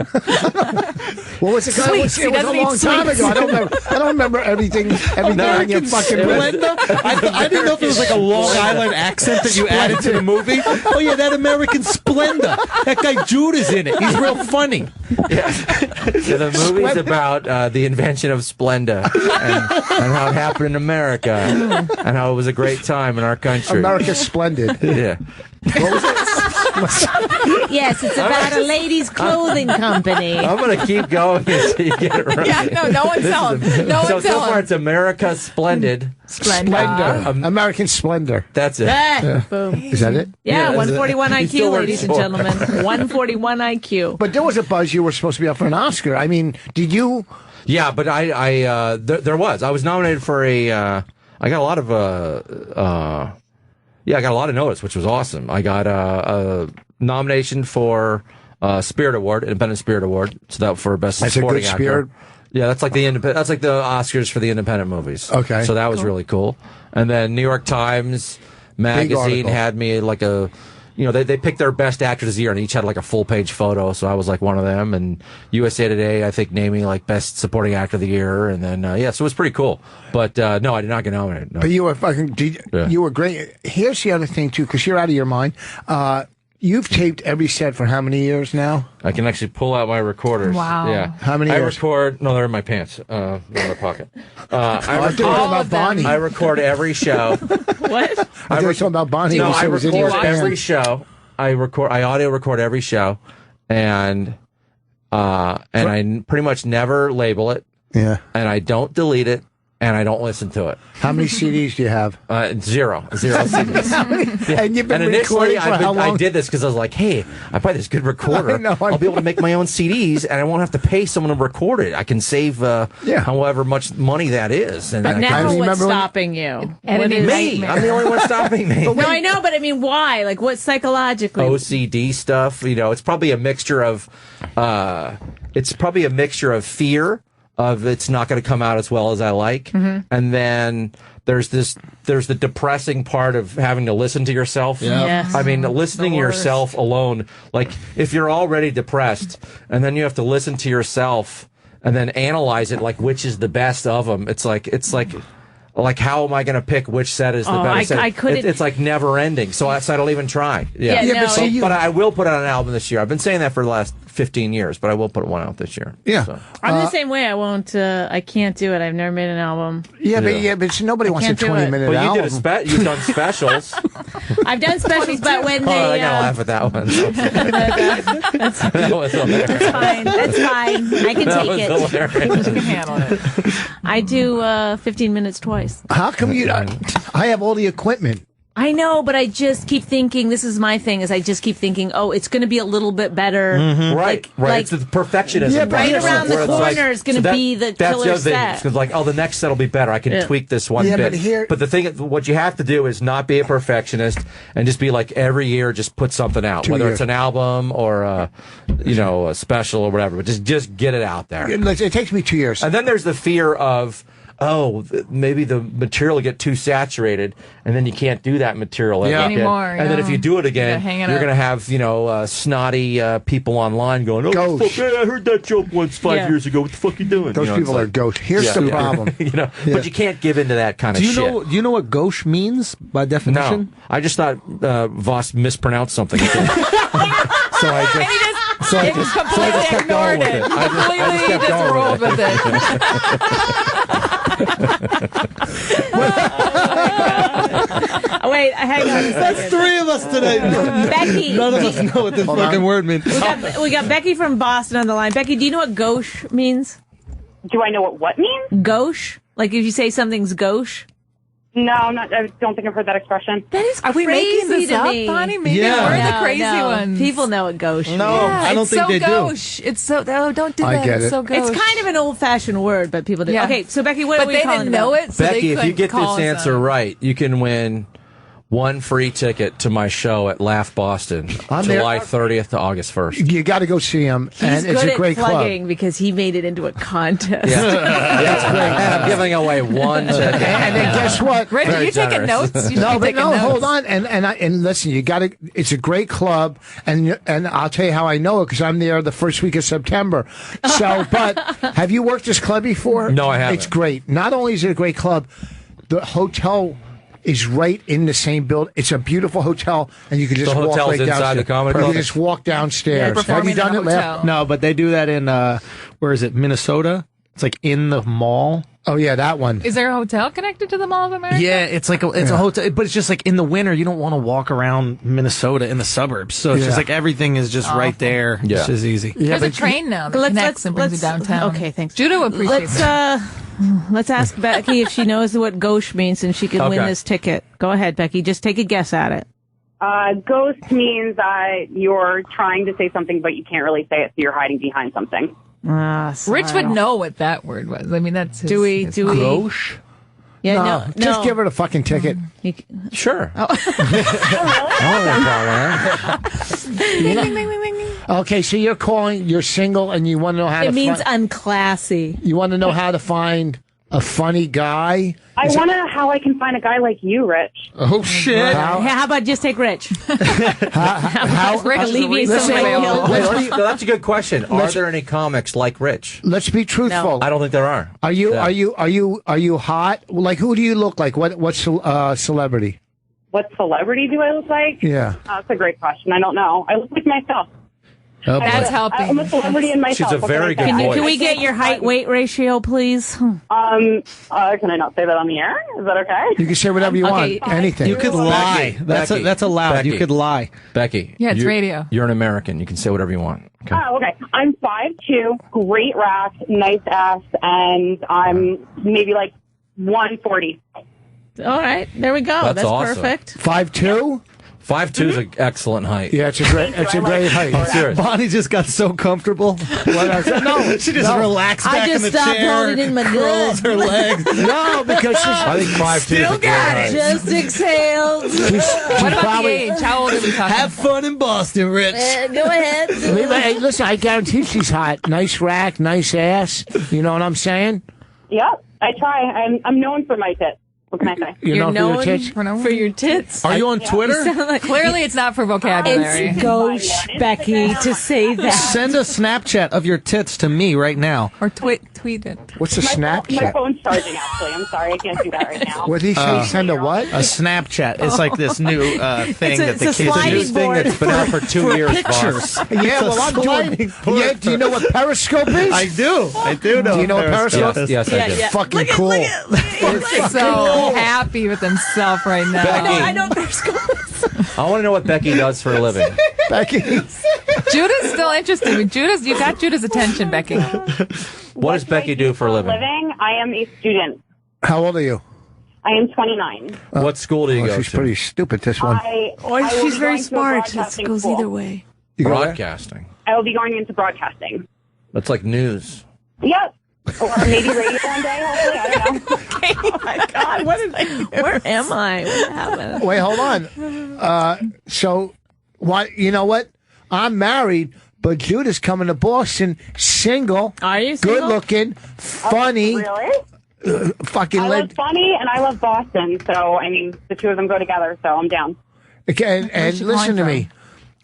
What was it called? It was a long time ago. I don't remember everything on your fucking list. I didn't know if it was like a Long Island accent that you added to the movie. Oh yeah, that American Splendor. That guy Jude is in it. He's real funny. Yeah, the movie's about the invention of Splenda and how it happened in America and how it was a great time in our country. America's splendid. Yeah. What was it? Yes, it's about a ladies' clothing company. I'm going to keep going until you get it right. Yeah, no one tell him. No one tell him. So far, it's America Splendid. Splendor. American Splendor. That's it. Boom. Is that it? Yeah, 141 IQ, ladies and gentlemen. 141 IQ. But there was a buzz you were supposed to be up for an Oscar. I mean, did you? Yeah, but there was. I was nominated for I got a lot of I got a lot of notice, which was awesome. I got a nomination for Spirit Award, Independent Spirit Award, so that for best supporting actor. Spirit. Yeah, that's like the Oscars for the independent movies. Okay, so that was really cool. And then New York Times magazine had me like a. They picked their best actors of the year, and each had like a full-page photo. So I was like one of them. And USA Today, I think, named me like best supporting actor of the year. And then so it was pretty cool. But no, I did not get nominated. No. But you were you were great. Here's the other thing too, because you're out of your mind. You've taped every set for how many years now? I can actually pull out my recorders. Wow. Yeah. How many years? No, they're in my pants. In my pocket. I record about Bonnie. I record every show. What? I was talking about Bonnie. No, I record every show. I audio record every show, and I pretty much never label it. Yeah. And I don't delete it, and I don't listen to it. How many CDs do you have? Zero CDs. And you've been initially, recording for how long? I did this because I was like, hey, I buy this good recorder. I'll be able to make my own CDs, and I won't have to pay someone to record it. I can save however much money that is. And but now what's stopping you? Me. I'm the only one stopping me. No, I know, but I mean, why? Like, what psychologically? OCD stuff. It's probably a mixture of fear. Of it's not going to come out as well as I like, and then there's the depressing part of having to listen to yourself. Yeah. Yes. I mean, listening to yourself alone, like if you're already depressed, and then you have to listen to yourself and then analyze it, like which is the best of them. It's like how am I going to pick which set is the better set? I couldn't. It's like never ending, so I don't even try. But I will put out an album this year. I've been saying that for the last 15 years, but I will put one out this year. Yeah. So. I'm the same way. I won't. I can't do it. I've never made an album. But nobody wants a 20-minute album. Well, you've done specials. I've done specials, but when they... I gotta laugh at that one. That was hilarious. That's fine. That's fine. I can That take was it. hilarious. You can handle it. I do 15 minutes twice. How come you? I have all the equipment. I know, but I just keep thinking, this is my thing, is I just keep thinking, oh, it's going to be a little bit better. Right. It's the perfectionism. Yeah, right around the where it's corner is going to be the killer set. It's like, the next set will be better. I can tweak this one bit. But the thing, what you have to do is not be a perfectionist and just be like every year, just put something out, whether it's an album or a special or whatever. But just get it out there. It takes me 2 years. And then there's the fear of, maybe the material will get too saturated, and then you can't do that material anymore. And then if you do it again, you're going to have snotty people online going, "Oh, fuck, I heard that joke once 5 years ago. What the fuck are you doing?" Those people are ghosts. Here's the problem. But you can't give into that kind of shit. Do you know what gauche means by definition? No, I just thought Vos mispronounced something. So I just completely ignored it. Completely just rolled with it. Wait, hang on a second. That's three of us today. Becky. None of us know what this fucking word means. We got Becky from Boston on the line. Becky, do you know what gauche means? Do I know what means? Gauche? Like if you say something's gauche? No, I don't think I've heard that expression. That is crazy. Are we making this up, Bonnie? Maybe we're the crazy ones. People know what gauche means. No, I don't think they gauche. It's so don't do that. I get it. It's so gauche. It's kind of an old-fashioned word, but people do. Yeah. Okay, so Becky, what are we they calling didn't know it, so Becky, they if you get call this us answer on. right, you can win one free ticket to my show at Laugh Boston, July 30th to August 1st. You got to go see him, He's and it's good a great at plugging club. because he made it into a contest. That's great. And I'm giving away one ticket. And then guess what? Rich, are you taking generous. notes? You should be taking notes. Hold on. And listen, you got to. It's a great club, and I'll tell you how I know it because I'm there the first week of September. So, but have you worked this club before? No, I haven't. It's great. Not only is it a great club, the hotel is right in the same building. It's a beautiful hotel, and you can just walk right inside downstairs. the comedy You club? can just walk downstairs. Yeah, Have you done it, performing in a Left? hotel. No, but they do that in where is it? Minnesota. It's like in the mall. Oh yeah, that one. Is there a hotel connected to the Mall of America? Yeah, it's like a hotel, but it's just like in the winter, you don't want to walk around Minnesota in the suburbs. So it's just like everything is just right there. Yeah. It's just easy. There's a train now that connects and brings you downtown. Okay, thanks. Judah appreciates Let's ask Becky if she knows what gauche means and she can win Okay. this ticket. Go ahead, Becky. Just take a guess at it. Ghost means you're trying to say something, but you can't really say it, so you're hiding behind something. Rich would know what that word was. I mean, that's his, Do we? Gauche? Yeah, No, no. just give her the fucking ticket. Sure. Okay, so you're calling. You're single, and you want to know how It to. means unclassy. You want to know how to find a funny guy. I want to know how I can find a guy like you, Rich. Oh shit! How about just take Rich? How, Rich is alleviate the some reason of available. the No, that's a good question. Are there any comics like Rich? let's be truthful. I don't think there are. Are you hot? Like, who do you look like? What's celebrity? What celebrity do I look like? Yeah. That's a great question. I don't know. I look like myself. Oh, That's helping. I'm a celebrity in myself. She's a very good Can voice. we get your height-weight ratio, please? Can I not say that on the air? Is that okay? You can say whatever you Okay. want. Anything. You could lie. Becky, That's allowed. Becky. You could lie. Becky. Yeah, it's radio. You're an American. You can say whatever you want. Okay. Oh, okay. I'm 5'2", great rack, nice ass, and I'm maybe like 140. All right, there we go. That's awesome. perfect. 5'2"? 5'2" is an excellent height. Yeah, it's a great height. I'm serious. Bonnie just got so comfortable. No, She just relaxed I back just in the stopped chair. holding in my curls gut. her legs. no, because I think 5'2" is a great height. Just exhaled. What about the age? How old are we talking? Have fun in Boston, Rich. Go ahead. Hey, listen, I guarantee she's hot. Nice rack, nice ass. You know what I'm saying? Yep, I try. I'm known for my tits. What can I say? You You're know known for your tits? for your tits. Are you on Twitter? Clearly, it's not for vocabulary. It's gauche, Becky, to say that. Send a Snapchat of your tits to me right now. Or tweet it. What's a My Snapchat? phone's charging, actually. I'm sorry, I can't do that right now. What did he say? Send a what? A Snapchat. It's like this new thing It's that the a kids sliding use. Thing board. that's been out for 2 years, Pictures. boss. Yeah, well, I'm doing. Yeah, do you know what Periscope is? I do. I do know. Do you know what Periscope Yes, is? yes, I do. Fucking cool. He's so happy with himself right now. Becky. I know Periscope. I want to know what Becky does for a living. Becky. Judah's still interested. You got Judah's attention, Becky. What does Becky do for a living? I am a student. How old are you? I am 29. What school do you go she's to? Pretty stupid, this one. She's very smart. It goes either way. Broadcasting. I will be going into broadcasting. That's like news. Yep. Or maybe radio one day, hopefully. I don't know. Okay, oh my God. Where am I? What happened? Wait, hold on. So, what? You know what? I'm married, but Judah's coming to Boston, single. Are you single? Good looking, funny. Really? Fucking I love funny and I love Boston, so I mean the two of them go together, so I'm down. Okay, and listen to me.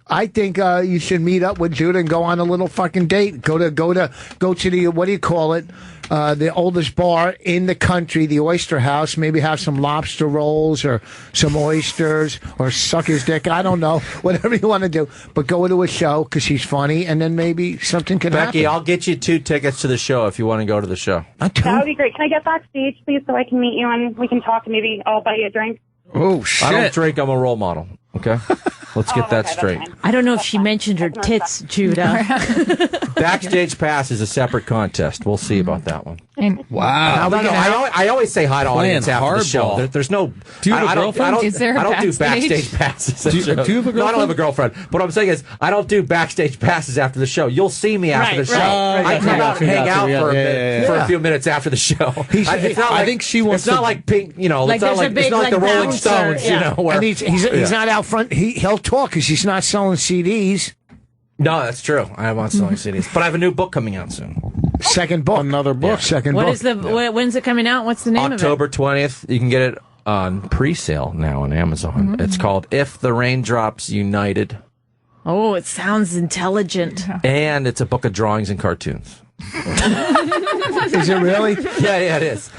I think you should meet up with Judah and go on a little fucking date. Go to the what do you call it? The oldest bar in the country, the Oyster House. Maybe have some lobster rolls or some oysters or suck his dick. I don't know, whatever you want to do. But go to a show because she's funny, and then maybe something can happen. Becky, I'll get you 2 tickets to the show if you want to go to the show. That would be great. Can I get backstage, please, so I can meet you and we can talk and maybe I'll buy you a drink? Oh shit! I don't drink. I'm a role model. Okay, let's get that straight. I don't know if she mentioned her tits, Judah. Backstage pass is a separate contest. We'll see about that one. Wow! I always say hi to audience after the show. There's no. Do you have a girlfriend? Is there a I don't do backstage passes. Do you have a girlfriend? No, I don't have a girlfriend. What I'm saying is, I don't do backstage passes after the show. You'll see me after the show. I come out and hang out for a few minutes after the show. I think she wants. It's not like Pink. You know, it's not like the Rolling Stones. You know, and he's not out front. He'll talk because he's not selling CDs. No, that's true. I'm not selling CDs, but I have a new book coming out soon. Second book, another book. Yeah. Second book. What is when's it coming out? What's the name October of it? 20th. You can get it on pre-sale now on Amazon. It's called If the Raindrops United. Oh, it sounds intelligent. And it's a book of drawings and cartoons. Is it really? Yeah, it is.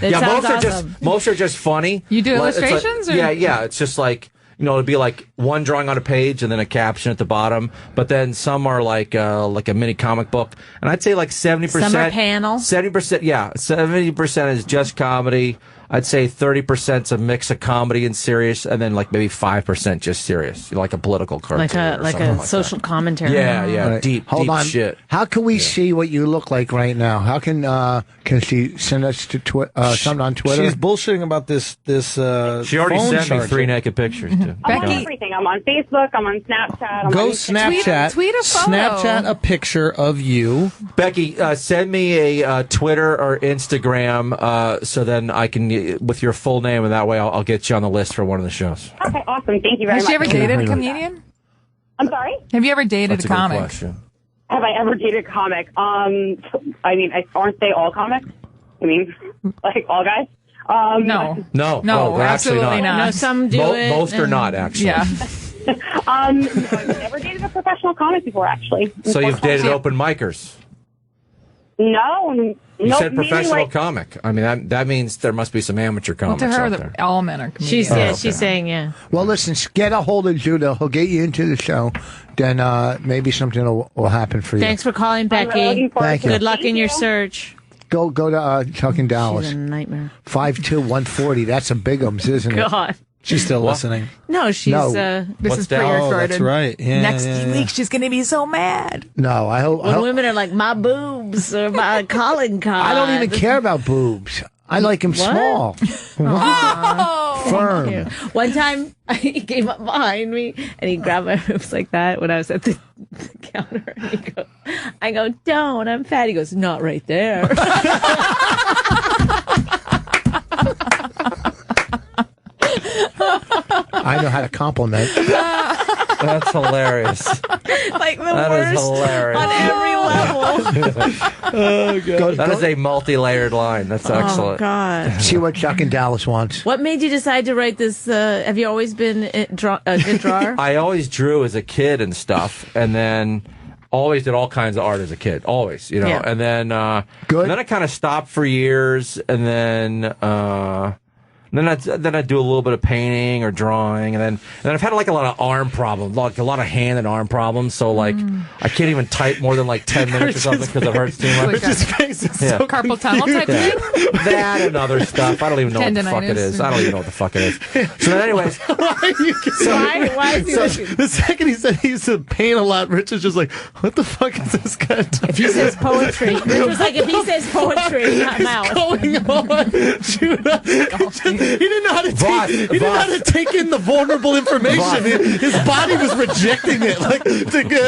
Most are just funny. You do illustrations? Yeah. It's just like, you know, it'd be like one drawing on a page and then a caption at the bottom. But then some are like a mini comic book. And I'd say like 70%. Some are panel. 70%, yeah. 70% is just comedy. I'd say 30% is a mix of comedy and serious, and then like maybe 5% just serious, like a political cartoon, like a social commentary. Yeah, right. deep shit. How can we see what you look like right now? How can she send us to something on Twitter? She's bullshitting about this. She already sent me 3 naked pictures. Too. I'm on everything. I'm on Facebook. I'm on Snapchat. Go Snapchat. Tweet a photo. Snapchat a picture of you. Becky, send me a Twitter or Instagram so then I can, with your full name, and that way I'll get you on the list for one of the shows. Okay, awesome. Thank you very much. Has she ever dated a comedian? I'm sorry? Have you ever dated That's a comic? Good question. Have I ever dated a comic? I mean, aren't they all comics? I mean, like all guys? No, absolutely actually not. No, some do it. Most are not, actually. Yeah. No, I've never dated a professional comic before, actually. So you've dated open micers? No. You said professional comic. I mean, that means there must be some amateur comics to her, out there. all men are comedians. She's saying, yeah. Well, listen, get a hold of Judah. He'll get you into the show. Then maybe something will happen for you. Thanks for calling, Becky. Really Thank you. Good luck in your search. Go to Chuck in Dallas. She's a nightmare. 52140. That's a bigums, isn't it? God. She's still listening. No, she's. This is that? pre-recorded. Oh, that's right. Yeah, Next week, she's going to be so mad. No, I hope. When women are like, my boobs or my calling card. I don't even care about boobs. I like them small. Firm. One time, he came up behind me and he grabbed my boobs like that when I was at the counter. And I go, don't, I'm fat. He goes, not right there. I know how to compliment. That's hilarious. Like the That worst is hilarious. on every level. Oh, God. That is a multi-layered line. That's excellent. Oh, God. See what Chuck in Dallas wants. What made you decide to write this? Have you always been a good drawer? I always drew as a kid and stuff, and then always did all kinds of art as a kid. Always, you know. Yeah. And then, Good. And then I kind of stopped for years, and then And then I do a little bit of painting or drawing, and then I've had like a lot of arm problems, like a lot of hand and arm problems. So like I can't even type more than like 10 minutes or something because it hurts too much. So carpal tunnel type thing. That and other stuff. I don't even know what the fuck it is. I don't even know what the fuck it is. So then anyways, Why is he the second he said he used to paint a lot, Rich was just like, what the fuck is this guy doing? If he says poetry, Rich was like, if he says poetry, I'm out. Going on? He didn't know how to take. He didn't know how to take in the vulnerable information. His body was rejecting it. Like,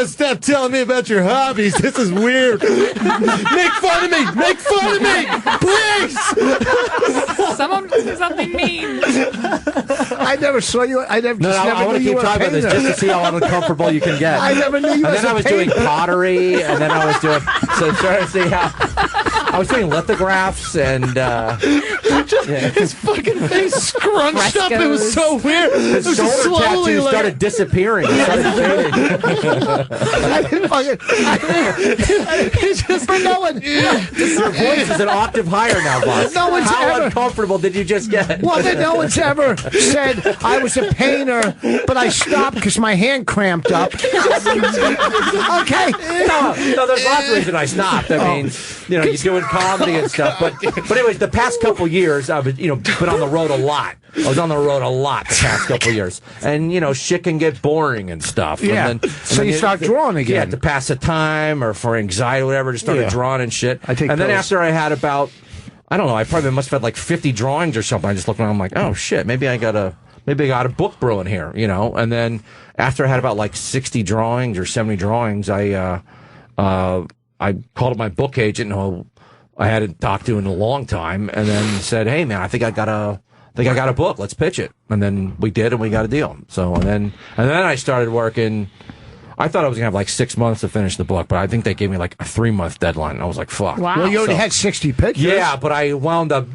stop telling me about your hobbies. This is weird. Make fun of me. Make fun of me, please. Someone say something mean. I never saw you. I want to keep talking about this just to see how uncomfortable you can get. I never knew you. And then I was doing pottery, and then I was doing trying to see how I was doing lithographs and his fucking face scrunched up. It was so weird. His shoulder tattoo started disappearing. It started Your voice is an octave higher now, boss. How uncomfortable did you just get? Well, then no one's ever said I was a painter, but I stopped because my hand cramped up. Okay. No, there's lots of reasons I stopped. I mean, you're doing comedy and stuff. But anyways, the past couple years, I've been on the road a lot. I was on the road a lot the past couple years, and shit can get boring and stuff. Yeah. And then, so you start drawing again. Yeah, to pass the time or for anxiety, or whatever. Just started drawing and shit. And then after I had about, I don't know, I probably must have had like 50 drawings or something. I just looked around. I'm like, oh shit, maybe I got a book brewing here, And then after I had about like 60 drawings or 70 drawings, I called up my book agent who I hadn't talked to in a long time, and then said, "Hey man, I think I got a book. Let's pitch it." And then we did, and we got a deal. So and then I started working. I thought I was gonna have like 6 months to finish the book, but I think they gave me like a 3-month deadline. And I was like, "Fuck!" Wow. Well, you already had 60 pictures. Yeah, but I wound up,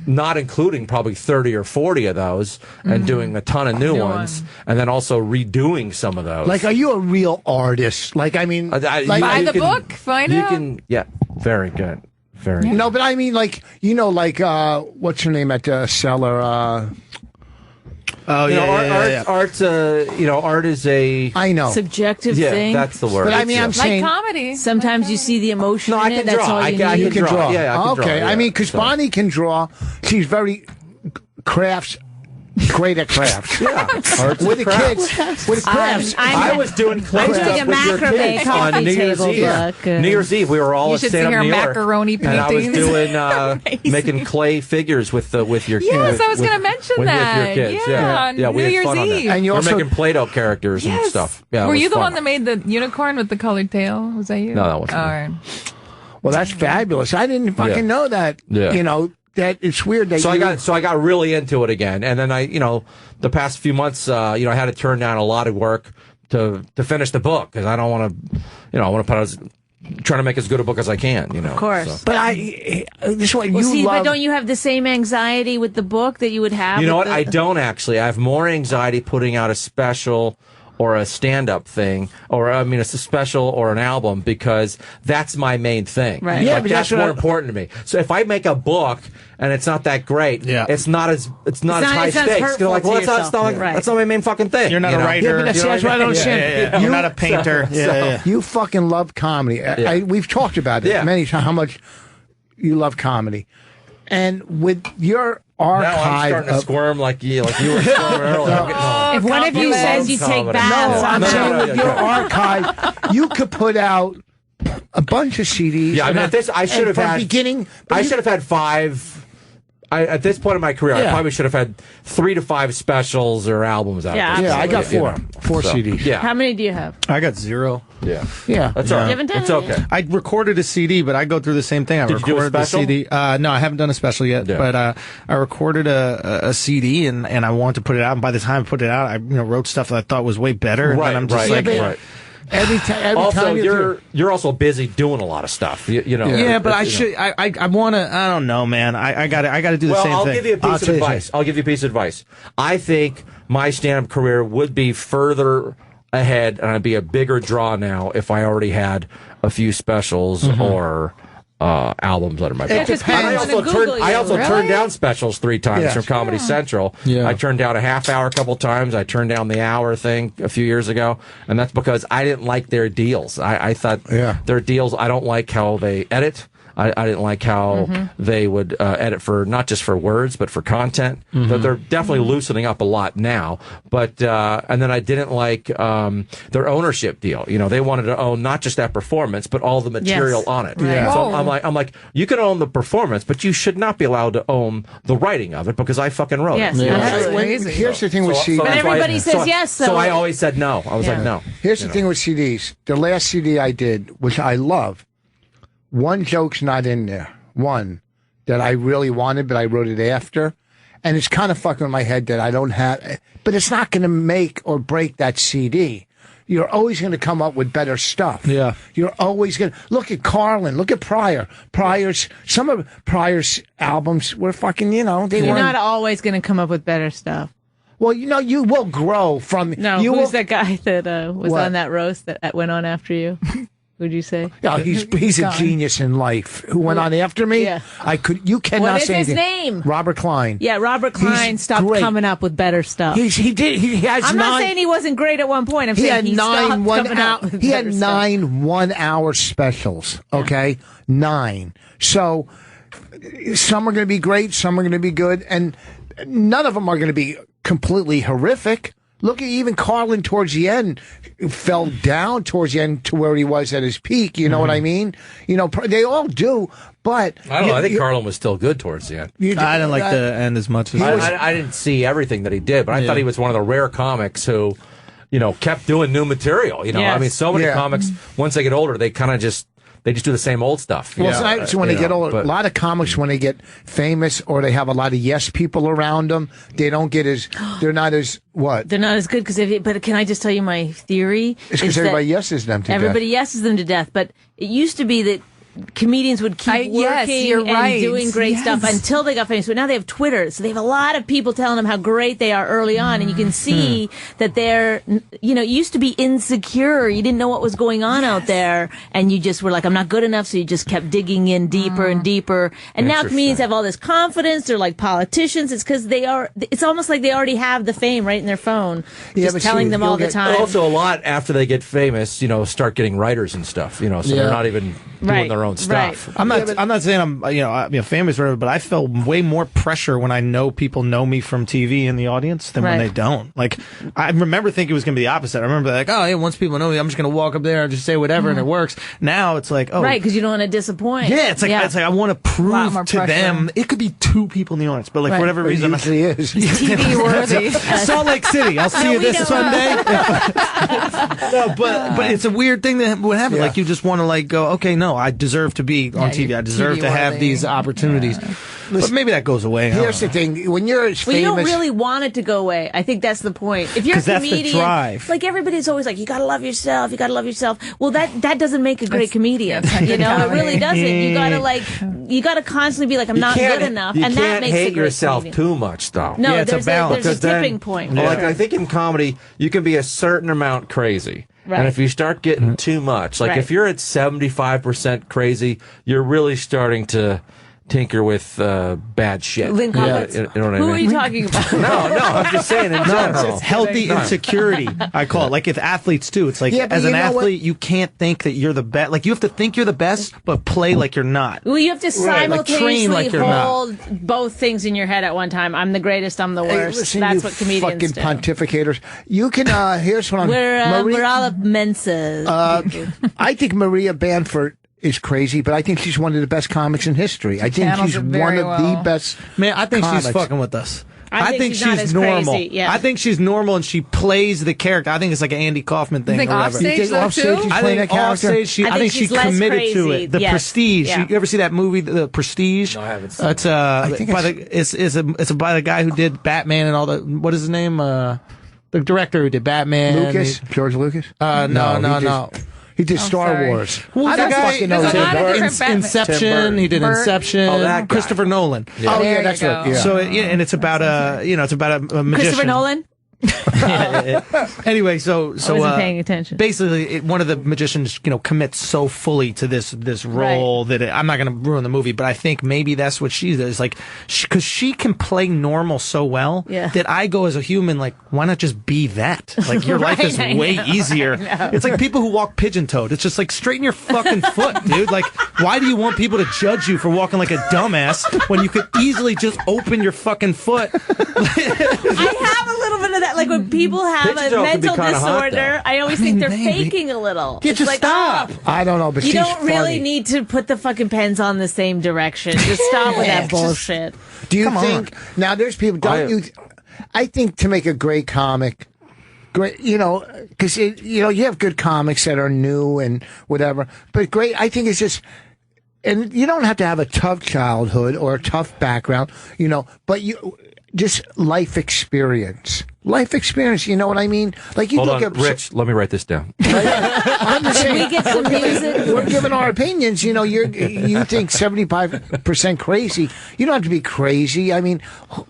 not including probably 30 or 40 of those, and doing a ton of new ones, and then also redoing some of those. Like, are you a real artist? Like, I mean, buy the book, find out. Yeah, very good. Very good. No, but I mean, like, what's her name at the cellar? Art is a subjective thing. That's the word. But I mean, I'm saying like comedy. Sometimes you see the emotion in it. That's all you need. You can draw. Yeah, I can draw. Okay, I mean, because Bonnie can draw. She's very great at crafts. Yeah, with the kids. With crafts. I was doing clay stuff doing a with your macrame kids on New Year's Eve. New Year's Eve, we were all you at should Stand see Up her New York, macaroni paintings. and I was doing making clay figures with your kids. Yes, I was going to mention that. With your kids. Yeah, we New had Year's fun on that. Eve. And we're making Play-Doh characters and stuff. Yeah, were you the fun. one that made the unicorn with the colored tail? Was that you? No, that wasn't me. All right. Well, that's fabulous. I didn't fucking know that. Yeah. That it's weird that I got really into it again, and then the past few months I had to turn down a lot of work to finish the book because I don't want to I want to put trying to make as good a book as I can. Of course, so. But this is what you love. But don't you have the same anxiety with the book that you would have? You know what? I don't actually. I have more anxiety putting out a special or a stand-up thing, or it's a special or an album, because that's my main thing. Right. Yeah, like, but that's more important to me. So if I make a book and it's not that great, it's not as high stakes. You're like, well, that's not my main fucking thing. You're not a writer. Yeah, but that's what I don't understand. You're not a painter. You fucking love comedy. We've talked about it many times, how much you love comedy. And with your archive, now I'm starting to squirm like you were squirming earlier. If one of you says you take baths, I'm saying with your archive, you could put out a bunch of CDs. Yeah, I mean, I should have had beginning. I should have had 5. At this point in my career, I probably should have had 3 to 5 specials or albums out. Yeah, I got 4 CDs. Yeah. How many do you have? I got 0. Yeah, that's all right. It's okay. I recorded a CD, but I go through the same thing. Did you do a special? The CD. No, I haven't done a special yet. Yeah. But I recorded a CD, and I wanted to put it out. And by the time I put it out, I wrote stuff that I thought was way better. Right, and I'm just right. Every time you're also busy doing a lot of stuff. Yeah, but I should. I want to. I don't know, man. I got to do the same thing. I'll give you a piece of advice. I'll give you a piece of advice. I think my stand-up career would be further ahead, and I'd be a bigger draw now if I already had a few specials or albums under my belt. I also turned down specials 3 times from Comedy Central. Yeah. I turned down a half hour a couple times. I turned down the hour thing a few years ago, and that's because I didn't like their deals. I thought their deals, I don't like how they edit. I didn't like how they would edit for not just for words but for content. They're definitely loosening up a lot now. But and then I didn't like their ownership deal. You know, they wanted to own not just that performance but all the material on it. Right. So I'm like, you can own the performance, but you should not be allowed to own the writing of it because I fucking wrote it. Here's the thing with CDs. But everybody says yes. So I always said no. I was like, no. Here's the thing with CDs. The last CD I did, which I love. One joke's not in there. One that I really wanted, but I wrote it after. And it's kind of fucking with my head that I don't have, but it's not going to make or break that CD. You're always going to come up with better stuff. Yeah. You're always going to look at Carlin, look at Pryor. Some of Pryor's albums were fucking, You're not always going to come up with better stuff. Well, you will grow from. No, who's that guy that was on that roast that went on after you? Would you say? Yeah, he's a genius in life. Who went on after me? Yeah. You cannot what is say his anything. name? Robert Klein. Yeah, Robert Klein stopped coming up with better stuff. I'm not saying he wasn't great at one point. I'm saying he stopped coming up with better stuff. He had 9 one-hour specials. Okay, 9. So some are going to be great, some are going to be good, and none of them are going to be completely horrific. Look at even Carlin towards the end fell down towards the end to where he was at his peak. You know what I mean? They all do, but I don't know. I think Carlin was still good towards the end. I didn't like the end as much as I didn't see everything that he did, but I thought he was one of the rare comics who, kept doing new material. I mean, so many comics once they get older, they kind of just. They just do the same old stuff. Well, so when they get older, a lot of comics, when they get famous or they have a lot of yes people around them, they're not as what? They're not as good but can I just tell you my theory? It's because everybody yeses them to death. Everybody yeses them to death, but it used to be that comedians would keep working and doing great stuff until they got famous. But now they have Twitter, so they have a lot of people telling them how great they are early on, and you can see that they're, it used to be insecure. You didn't know what was going on out there, and you just were like, I'm not good enough, so you just kept digging in deeper and deeper. And now comedians have all this confidence. They're like politicians. It's because it's almost like they already have the fame right in their phone, just telling them all the time. Also, a lot after they get famous, start getting writers and stuff, so they're not even doing their own stuff. Right. I'm not saying I'm famous or whatever, but I felt way more pressure when I know people know me from TV in the audience than when they don't. Like, I remember thinking it was going to be the opposite. I remember like, oh, yeah, once people know me, I'm just going to walk up there and just say whatever and it works. Now it's like, right, because you don't want to disappoint. Yeah, it's like I want to prove to them. It could be 2 people in the audience, but like for whatever reason, it usually is. TV worthy. Salt Lake City. I'll see you this Sunday. No, but it's a weird thing that would happen. Like you just want to like go, okay, no, I deserve to be on TV. I deserve to have these opportunities. But maybe that goes away. Here's the thing: when you're as famous, you don't really want it to go away. I think that's the point. If you're a comedian, that's the drive. Like everybody's always like, you gotta love yourself. You gotta love yourself. Well, that doesn't make a great comedian. It really doesn't. You gotta constantly be like, I'm not good enough, and that makes hate a great yourself comedian. too much, though. No, there's a tipping point. Like I think in comedy, you can be a certain amount crazy. Right. And if you start getting too much, like if you're at 75% crazy, you're really starting to tinker with bad shit. You know what I mean? Who are you talking about? No, I'm just saying in general. It's healthy insecurity, I call it. Like with athletes too. It's like as an athlete, you can't think that you're the best. Like you have to think you're the best, but play like you're not. Well, you have to simultaneously hold both things in your head at one time. I'm the greatest, I'm the worst. Listen, that's what comedians do. Fucking pontificators. You can, here's what I'm... We're all up Mensa. I think Maria Bamford is crazy, but I think she's one of the best comics in history. I think she's one of the best. Man, I think comics. She's fucking with us. I think she's normal. Crazy, yeah. I think she's normal and she plays the character. I think it's like an Andy Kaufman thing. You think offstage though too? I think offstage. I think she's committed to it. The Prestige. You ever see that movie, The Prestige? No, I haven't seen it. It's by the guy who did Batman and all the. What is his name? The director who did Batman. George Lucas. No. He did Star Wars. Who's I don't that guy? fucking know. Inception. He did Inception. Oh, that guy. Christopher Nolan. Yeah. Oh, yeah, that's right. Yeah. So, and it's about a magician. Christopher Nolan? Anyway, so I wasn't paying attention. Basically, one of the magicians, commits so fully to this role that I'm not going to ruin the movie, but I think maybe that's what she does. Like, because she can play normal so well that I go as a human, like, why not just be that? Like, your life is way easier. It's like people who walk pigeon-toed. It's just like, straighten your fucking foot, dude. Like, why do you want people to judge you for walking like a dumbass when you could easily just open your fucking foot? I have a little bit of that. Like when people have a mental disorder, I always think they're faking a little. Yeah, just stop. I don't know, but you don't really need to put the fucking pens on the same direction. Just stop with that bullshit. Do you think now? There's people. I think to make a great comic. Great, because you have good comics that are new and whatever. But great, I think it's just, and you don't have to have a tough childhood or a tough background, but just life experience. Life experience, you know what I mean? Like you Hold look on, at Rich. Let me write this down. I'm just saying, we get some music? We're giving our opinions. You think 75% crazy. You don't have to be crazy. I mean,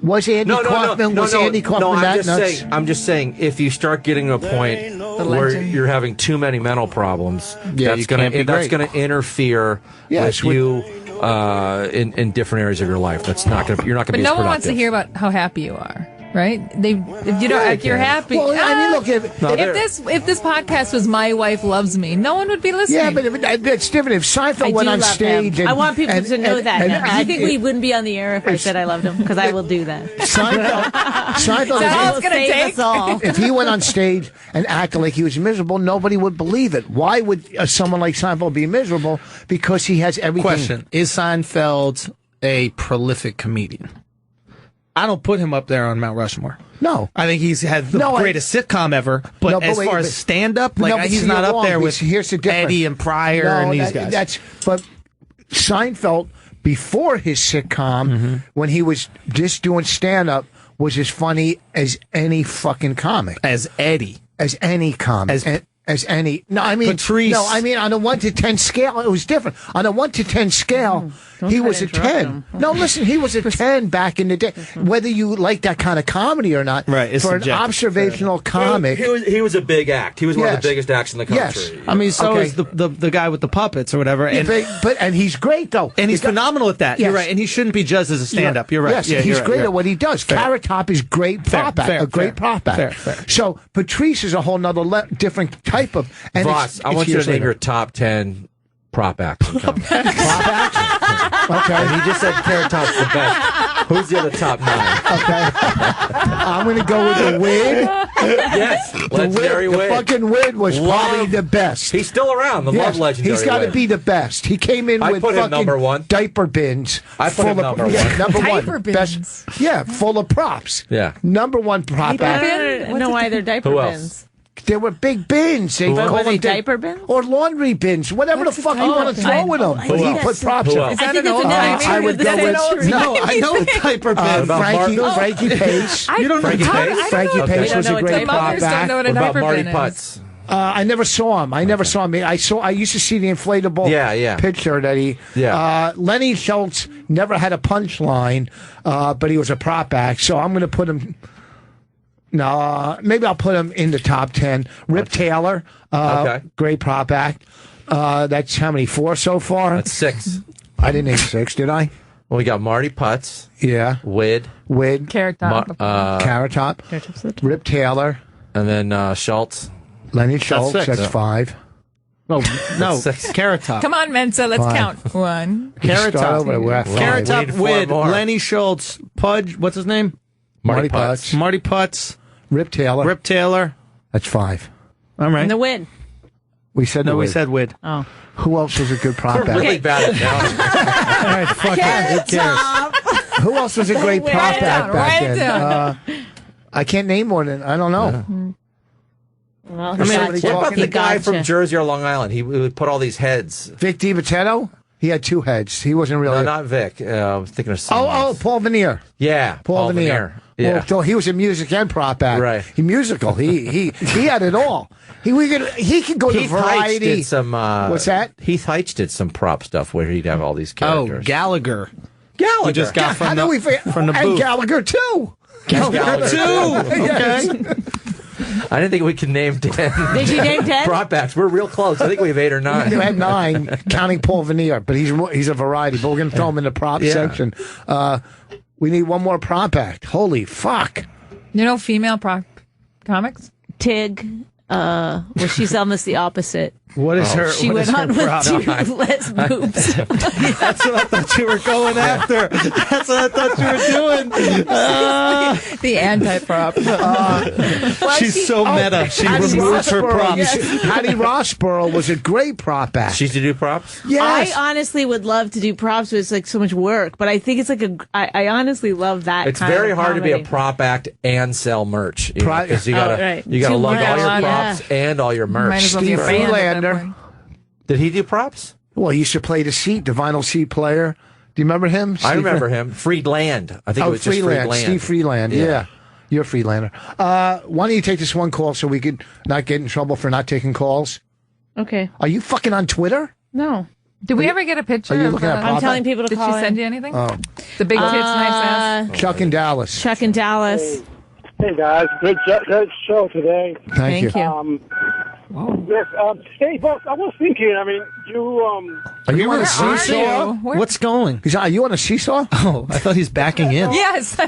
was Andy Kaufman? Andy Kaufman that nuts? I'm just saying, if you start getting to a point where you're having too many mental problems, that's going to interfere with you. In different areas of your life, that's not going to. You're not going to be. But no one wants to hear about how happy you are, right? If you don't, if you're happy. Well, I mean, look, if this podcast was My Wife Loves Me, no one would be listening. Yeah, but it's different. If Seinfeld went on stage, I want people to know that. I think we wouldn't be on the air if I said I loved him, because I will do that. Seinfeld that's going to take us all. If he went on stage and acted like he was miserable, nobody would believe it. Why would someone like Seinfeld be miserable? Because he has everything. Question: is Seinfeld a prolific comedian? I don't put him up there on Mount Rushmore. No. I think he's had the greatest sitcom ever, but as far as stand-up, he's not up there with Eddie and Pryor and these guys. But Seinfeld, before his sitcom, when he was just doing stand-up, was as funny as any fucking comic. As Eddie. As any comic. As any. No, I mean, Patrice. No, I mean, on a 1 to 10 scale, it was different. On a 1 to 10 scale, he was a 10. No, listen, he was a 10 back in the day. Whether you like that kind of comedy or not, right? It's for an observational comic, he was a big act. He was one of the biggest acts in the country. Yes. I mean, so is the guy with the puppets or whatever. And, and he's great though, and he's phenomenal at that. Yes. You're right, and he shouldn't be judged as a stand-up. You're right. Yes, he's great at what he does. Carrot Top is great prop act, a great prop act. Fair. So Patrice is a whole nother different type of. And Voss, I want you to name your top 10 prop acts. Prop acts? Okay. And he just said Carrot Top's the best. Who's the other top 9? Okay. I'm going to go with the Wid. Yes, legendary Wid. The fucking Wid was probably the best. He's still around, the Love legendary He's got to be the best. He came in with put him fucking number 1. diaper bins. I put him number 1. Yeah, number diaper 1. Bins. Best, full of props. Yeah. Number 1 prop act. I don't know why they're diaper bins. There were big bins. They were they diaper bins? Or laundry bins. Whatever the fuck you want to throw in them. But he put props in. Is that an old I would go with... No, I know the diaper bin. Frankie Pace. You don't know Frankie Pace was a great prop act. What about Marty Putz? I never saw him. I used to see the inflatable picture that he. Yeah. Lenny Schultz never had a punchline, but he was a prop act. So I'm going to put him. No, maybe I'll put him in the top 10. Rip Taylor, great prop act. That's how many? 4 so far. That's 6. I didn't name 6, did I? Well, we got Marty Putz. Yeah. Wid. Carrot Top. Carrot Top. Rip Taylor. And then Schultz. Lenny Schultz. That's 5. No, Carrot Top. Come on, Mensa, let's count. 1. Carrot Top. Carrot Top, Wid, Lenny Schultz, Pudge, what's his name? Marty Putz. Marty Putz. Rip Taylor. That's 5. All right. And the Wid. We said we said Wid. Oh. Who else was a good prop act? Really bad at now. All right, fuck it. Who cares? Who else was a great prop act back then? I can't name one. I don't know. Well, what about the guy from Jersey or Long Island? He would put all these heads. Vic DiVitetto? He had 2 heads. He wasn't really. No, not Vic. I was thinking of someone. Paul Veneer. Yeah, Paul Veneer. Yeah. Well, so he was a music and prop act. Right. He musical. He had it all. He could go to variety. Did some, what's that? Heath Heitch did some prop stuff where he'd have all these characters. Oh, Gallagher. Gallagher. We just got from the booth. And Gallagher too. Okay. I didn't think we could name 10. Did you name 10? Prop acts. We're real close. I think we have 8 or 9. We had 9, counting Paul Veneer, but he's a variety. But we're going to throw him in the prop section. We need one more prop act. Holy fuck! You know, female prop comics. Tig. Well, she's almost the opposite. What is her? She what went is on her with prop? 2 less boobs. That's what I thought you were going after. That's what I thought you were doing. The anti-prop. She's so meta. She removes her props. Hattie Rossborough was a great prop act. She used to do props? Yes. I honestly would love to do props, but it's like so much work. But I think it's like I honestly love that. It's kind very of hard to be a comedy. prop act and sell merch. Because you gotta right. you gotta Too lug much. all your Yeah. props and all your merch. Might as well be a Steve band at that Friedlander. point. Did he do props? Well, he used to play the seat, the vinyl seat player. Do you remember him? I remember him. Friedland. I think it was just Friedland. Steve Friedland. Yeah. You're a Friedlander. Why don't you take this one call so we could not get in trouble for not taking calls? Okay. Are you fucking on Twitter? No. Did we ever get a picture? Are you of, looking at I'm telling people to Did call she send in. you anything? Oh. The big tits, nice ass. Chuck in Dallas. Chuck in Dallas. Hey guys, great show today. Thank you. Yes, hey boss, I was thinking. I mean, you Are you on a Where are seesaw? you? Where- What's going? Are you on a seesaw? Oh, I thought he's backing in. Yes. We're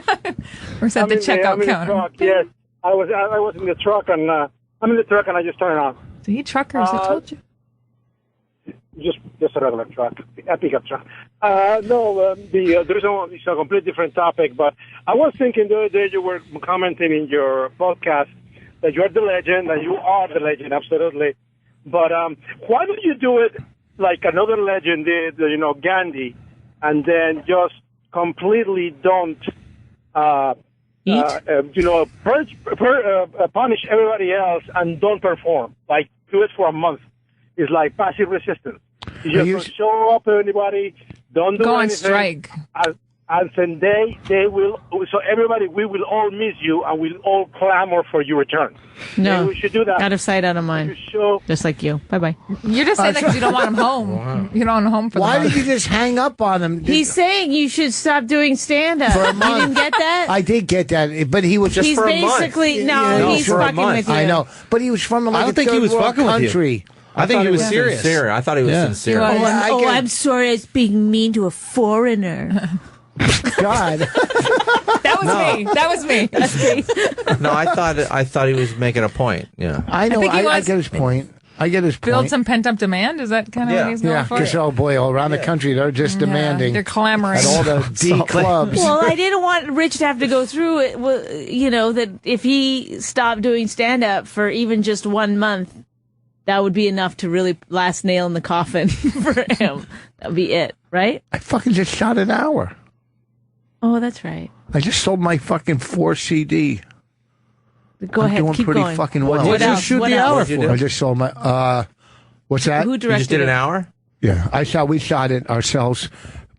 at the checkout counter. Truck, yes, I was in the truck and I'm in the truck and I just turned it on. So he truckers, I told you. Just a regular truck, a pickup truck. It's a completely different topic, but I was thinking the other day you were commenting in your podcast that you're the legend, and you are the legend, absolutely. But why don't you do it like another legend did, Gandhi, and then just completely don't, punish everybody else and don't perform. Like, do it for a month. It's like passive resistance. You just don't show up to anybody, don't do Go on anything. strike. And then they will, so everybody, we will all miss you and we'll all clamor for your return. No. Maybe we should do that. Out of sight, out of mind. Just like you. Bye-bye. You're just saying that because you don't want him home. Wow. You don't want him home for the Why month. did you just hang up on him? He's saying you should stop doing stand-up. For a You month. didn't get that? I did get that, but he was just He's for a basically, month. no, he's for a fucking month. with you. I know, but he was from like I don't a think he was third world fucking with you. country. I think he was serious. Sincere. I thought he was sincere. I'm sorry I was being mean to a foreigner. God. That was me. That was me. That's me. No, I thought he was making a point. Yeah. I know. think he I was- get his point. I get his Build point. some pent-up demand? Is that kind of what he's going Yeah, for? because, oh boy, all around the country, they're just demanding. They're clamoring. At all the D clubs. Well, I didn't want Rich to have to go through it. Well, that if he stopped doing stand-up for even just 1 month, that would be enough to really last nail in the coffin for him. That would be it, right? I fucking just shot an hour. Oh, that's right. I just sold my fucking 4 CD. Go I'm ahead, doing keep pretty going. fucking well. What else? shoot What the else? hour What'd you for? do? I just sold my. What's that? Who directed You just did an it? hour? Yeah, we shot it ourselves.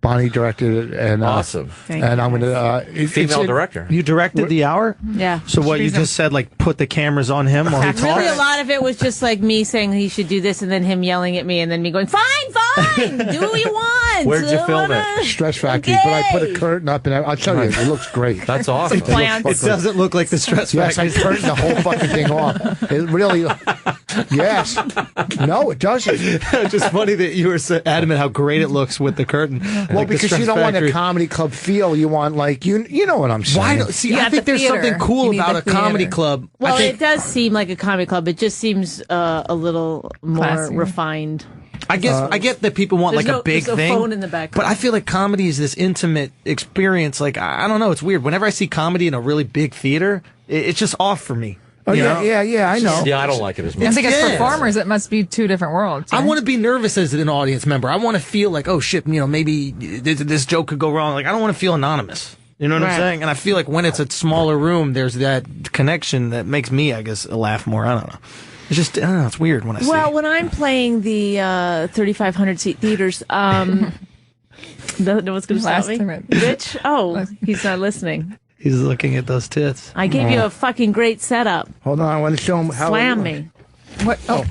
Bonnie directed it, and Awesome. Thank and you. I'm gonna Female director. You directed the hour? Yeah. So what, you just said, like, put the cameras on him while he Really, talks? a lot of it was just like me saying he should do this, and then him yelling at me, and then me going, "Fine, do what you want." Where'd you film it? Stress Factory, but I put a curtain up, and I'll tell you, it looks great. That's awesome. It doesn't look like the Stress Yes, I Factory. turned the whole fucking thing off. It really, yes. No, it doesn't. It's just funny that you were so adamant how great it looks with the curtain. Well, Like the because you Stress don't want Factory. a comedy club feel. You want like you know what I'm saying. Why don't, see, You I got think the there's theater. something cool You need about the a comedy theater. club. Well, I think, it does seem like a comedy club. It just seems a little more Classy. refined. I guess I get that people want There's like no- a big there's no thing, phone in the background. but I feel like comedy is this intimate experience. Like I don't know, it's weird. Whenever I see comedy in a really big theater, it's just off for me. Oh, you yeah, know? yeah, I know. Yeah, I don't like it as I much. think as Yeah. performers, it must be two different worlds. I right? want to be nervous as an audience member. I want to feel like, oh shit, maybe this joke could go wrong. Like I don't want to feel anonymous. You know what Right. I'm saying? And I feel like when it's a smaller room, there's that connection that makes me, I guess, laugh more. I don't know. It's just, I don't know. It's weird when I see. Well, when I'm playing the 3,500 seat theaters, no one's going to stop Last me. minute. Rich? Oh, he's not listening. He's looking at those tits. I gave you a fucking great setup. Hold on, I want to show him how. Slam me. What? Oh,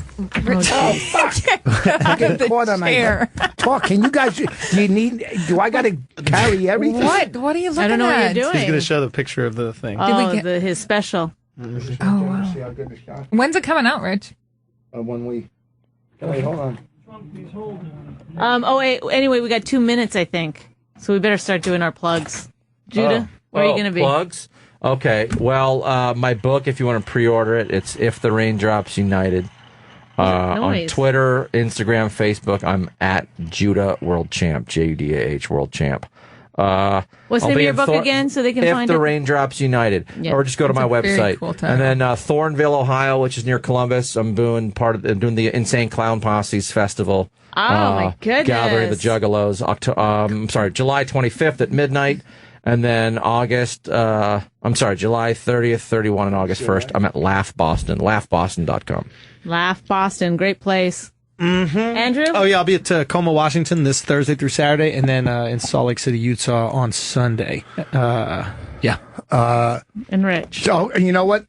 Rich. I get caught on my talk. Can you guys? Do I got to carry everything? What are you looking at? I don't know what you're doing. He's going to show the picture of the thing. His special. Oh, wow. When's it coming out, Rich? 1 week. Wait, hold on. Anyway, we got 2 minutes, I think. So we better start doing our plugs. Judah, where are you going to be? Plugs? Okay. Well, my book, if you want to pre-order it, it's If the Raindrops United. On Twitter, Instagram, Facebook, I'm at Judah World Champ, JUDAH World Champ. What's the name of your book again, so they can find it? If the Raindrops United, or just go to my website. Cool and then Thornville, Ohio, which is near Columbus. I'm doing the Insane Clown Posse's Festival. Oh my goodness! Gathering the Juggalos. July 25th at midnight, and then July 30th, 31, and August 1st. I'm at Laugh Boston, laughboston.com. Laugh Boston, great place. Mm-hmm. Andrew? Oh, yeah, I'll be at Tacoma, Washington this Thursday through Saturday, and then in Salt Lake City, Utah on Sunday. And Rich. So, you know what?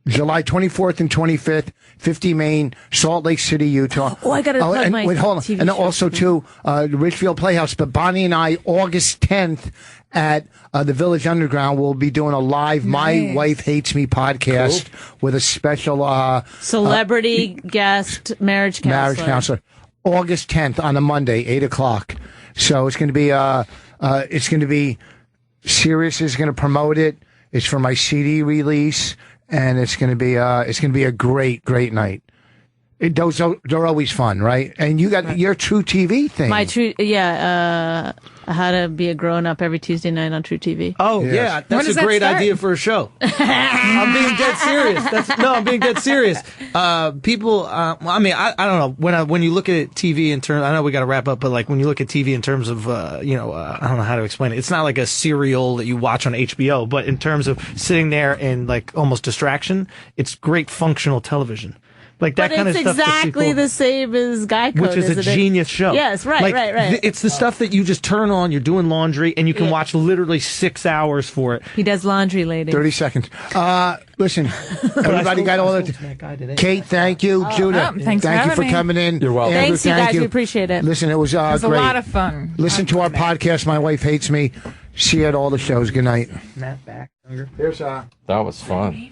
July 24th and 25th, 50 Main, Salt Lake City, Utah. Oh, I got to plug my hold on. TV and show. also, too, the Richfield Playhouse. But Bonnie and I, August 10th at the Village Underground, we'll be doing a live My Wife Hates Me podcast with a special celebrity guest marriage counselor. August 10th on a Monday, 8 o'clock. So it's going to be Sirius is going to promote it. It's for my CD release. And it's going to be a great night. They're always fun, right? And you got your True TV thing. My True, how to be a grown up every Tuesday night on True TV. Oh yeah, that's a great idea for a show. I'm being dead serious. I'm being dead serious. People, I don't know when you look at TV in terms. I know we got to wrap up, but like when you look at TV in terms of, I don't know how to explain it. It's not like a serial that you watch on HBO, but in terms of sitting there and like almost distraction, it's great functional television. Like that kind of stuff. But it's exactly the same as Guy Code, which is a genius show. Yes, right. It's the stuff that you just turn on, you're doing laundry, and you can watch literally 6 hours for it. He does laundry, lady. 30 seconds. Listen, everybody got all that. Kate, thank you. Judah, thank you for coming in. You're welcome. Thanks, thank you guys. We appreciate it. Listen, it was great. It was a lot of fun. Listen to our podcast, My Wife Hates Me. See you at all the shows. Good night. Matt back. Here's that was fun.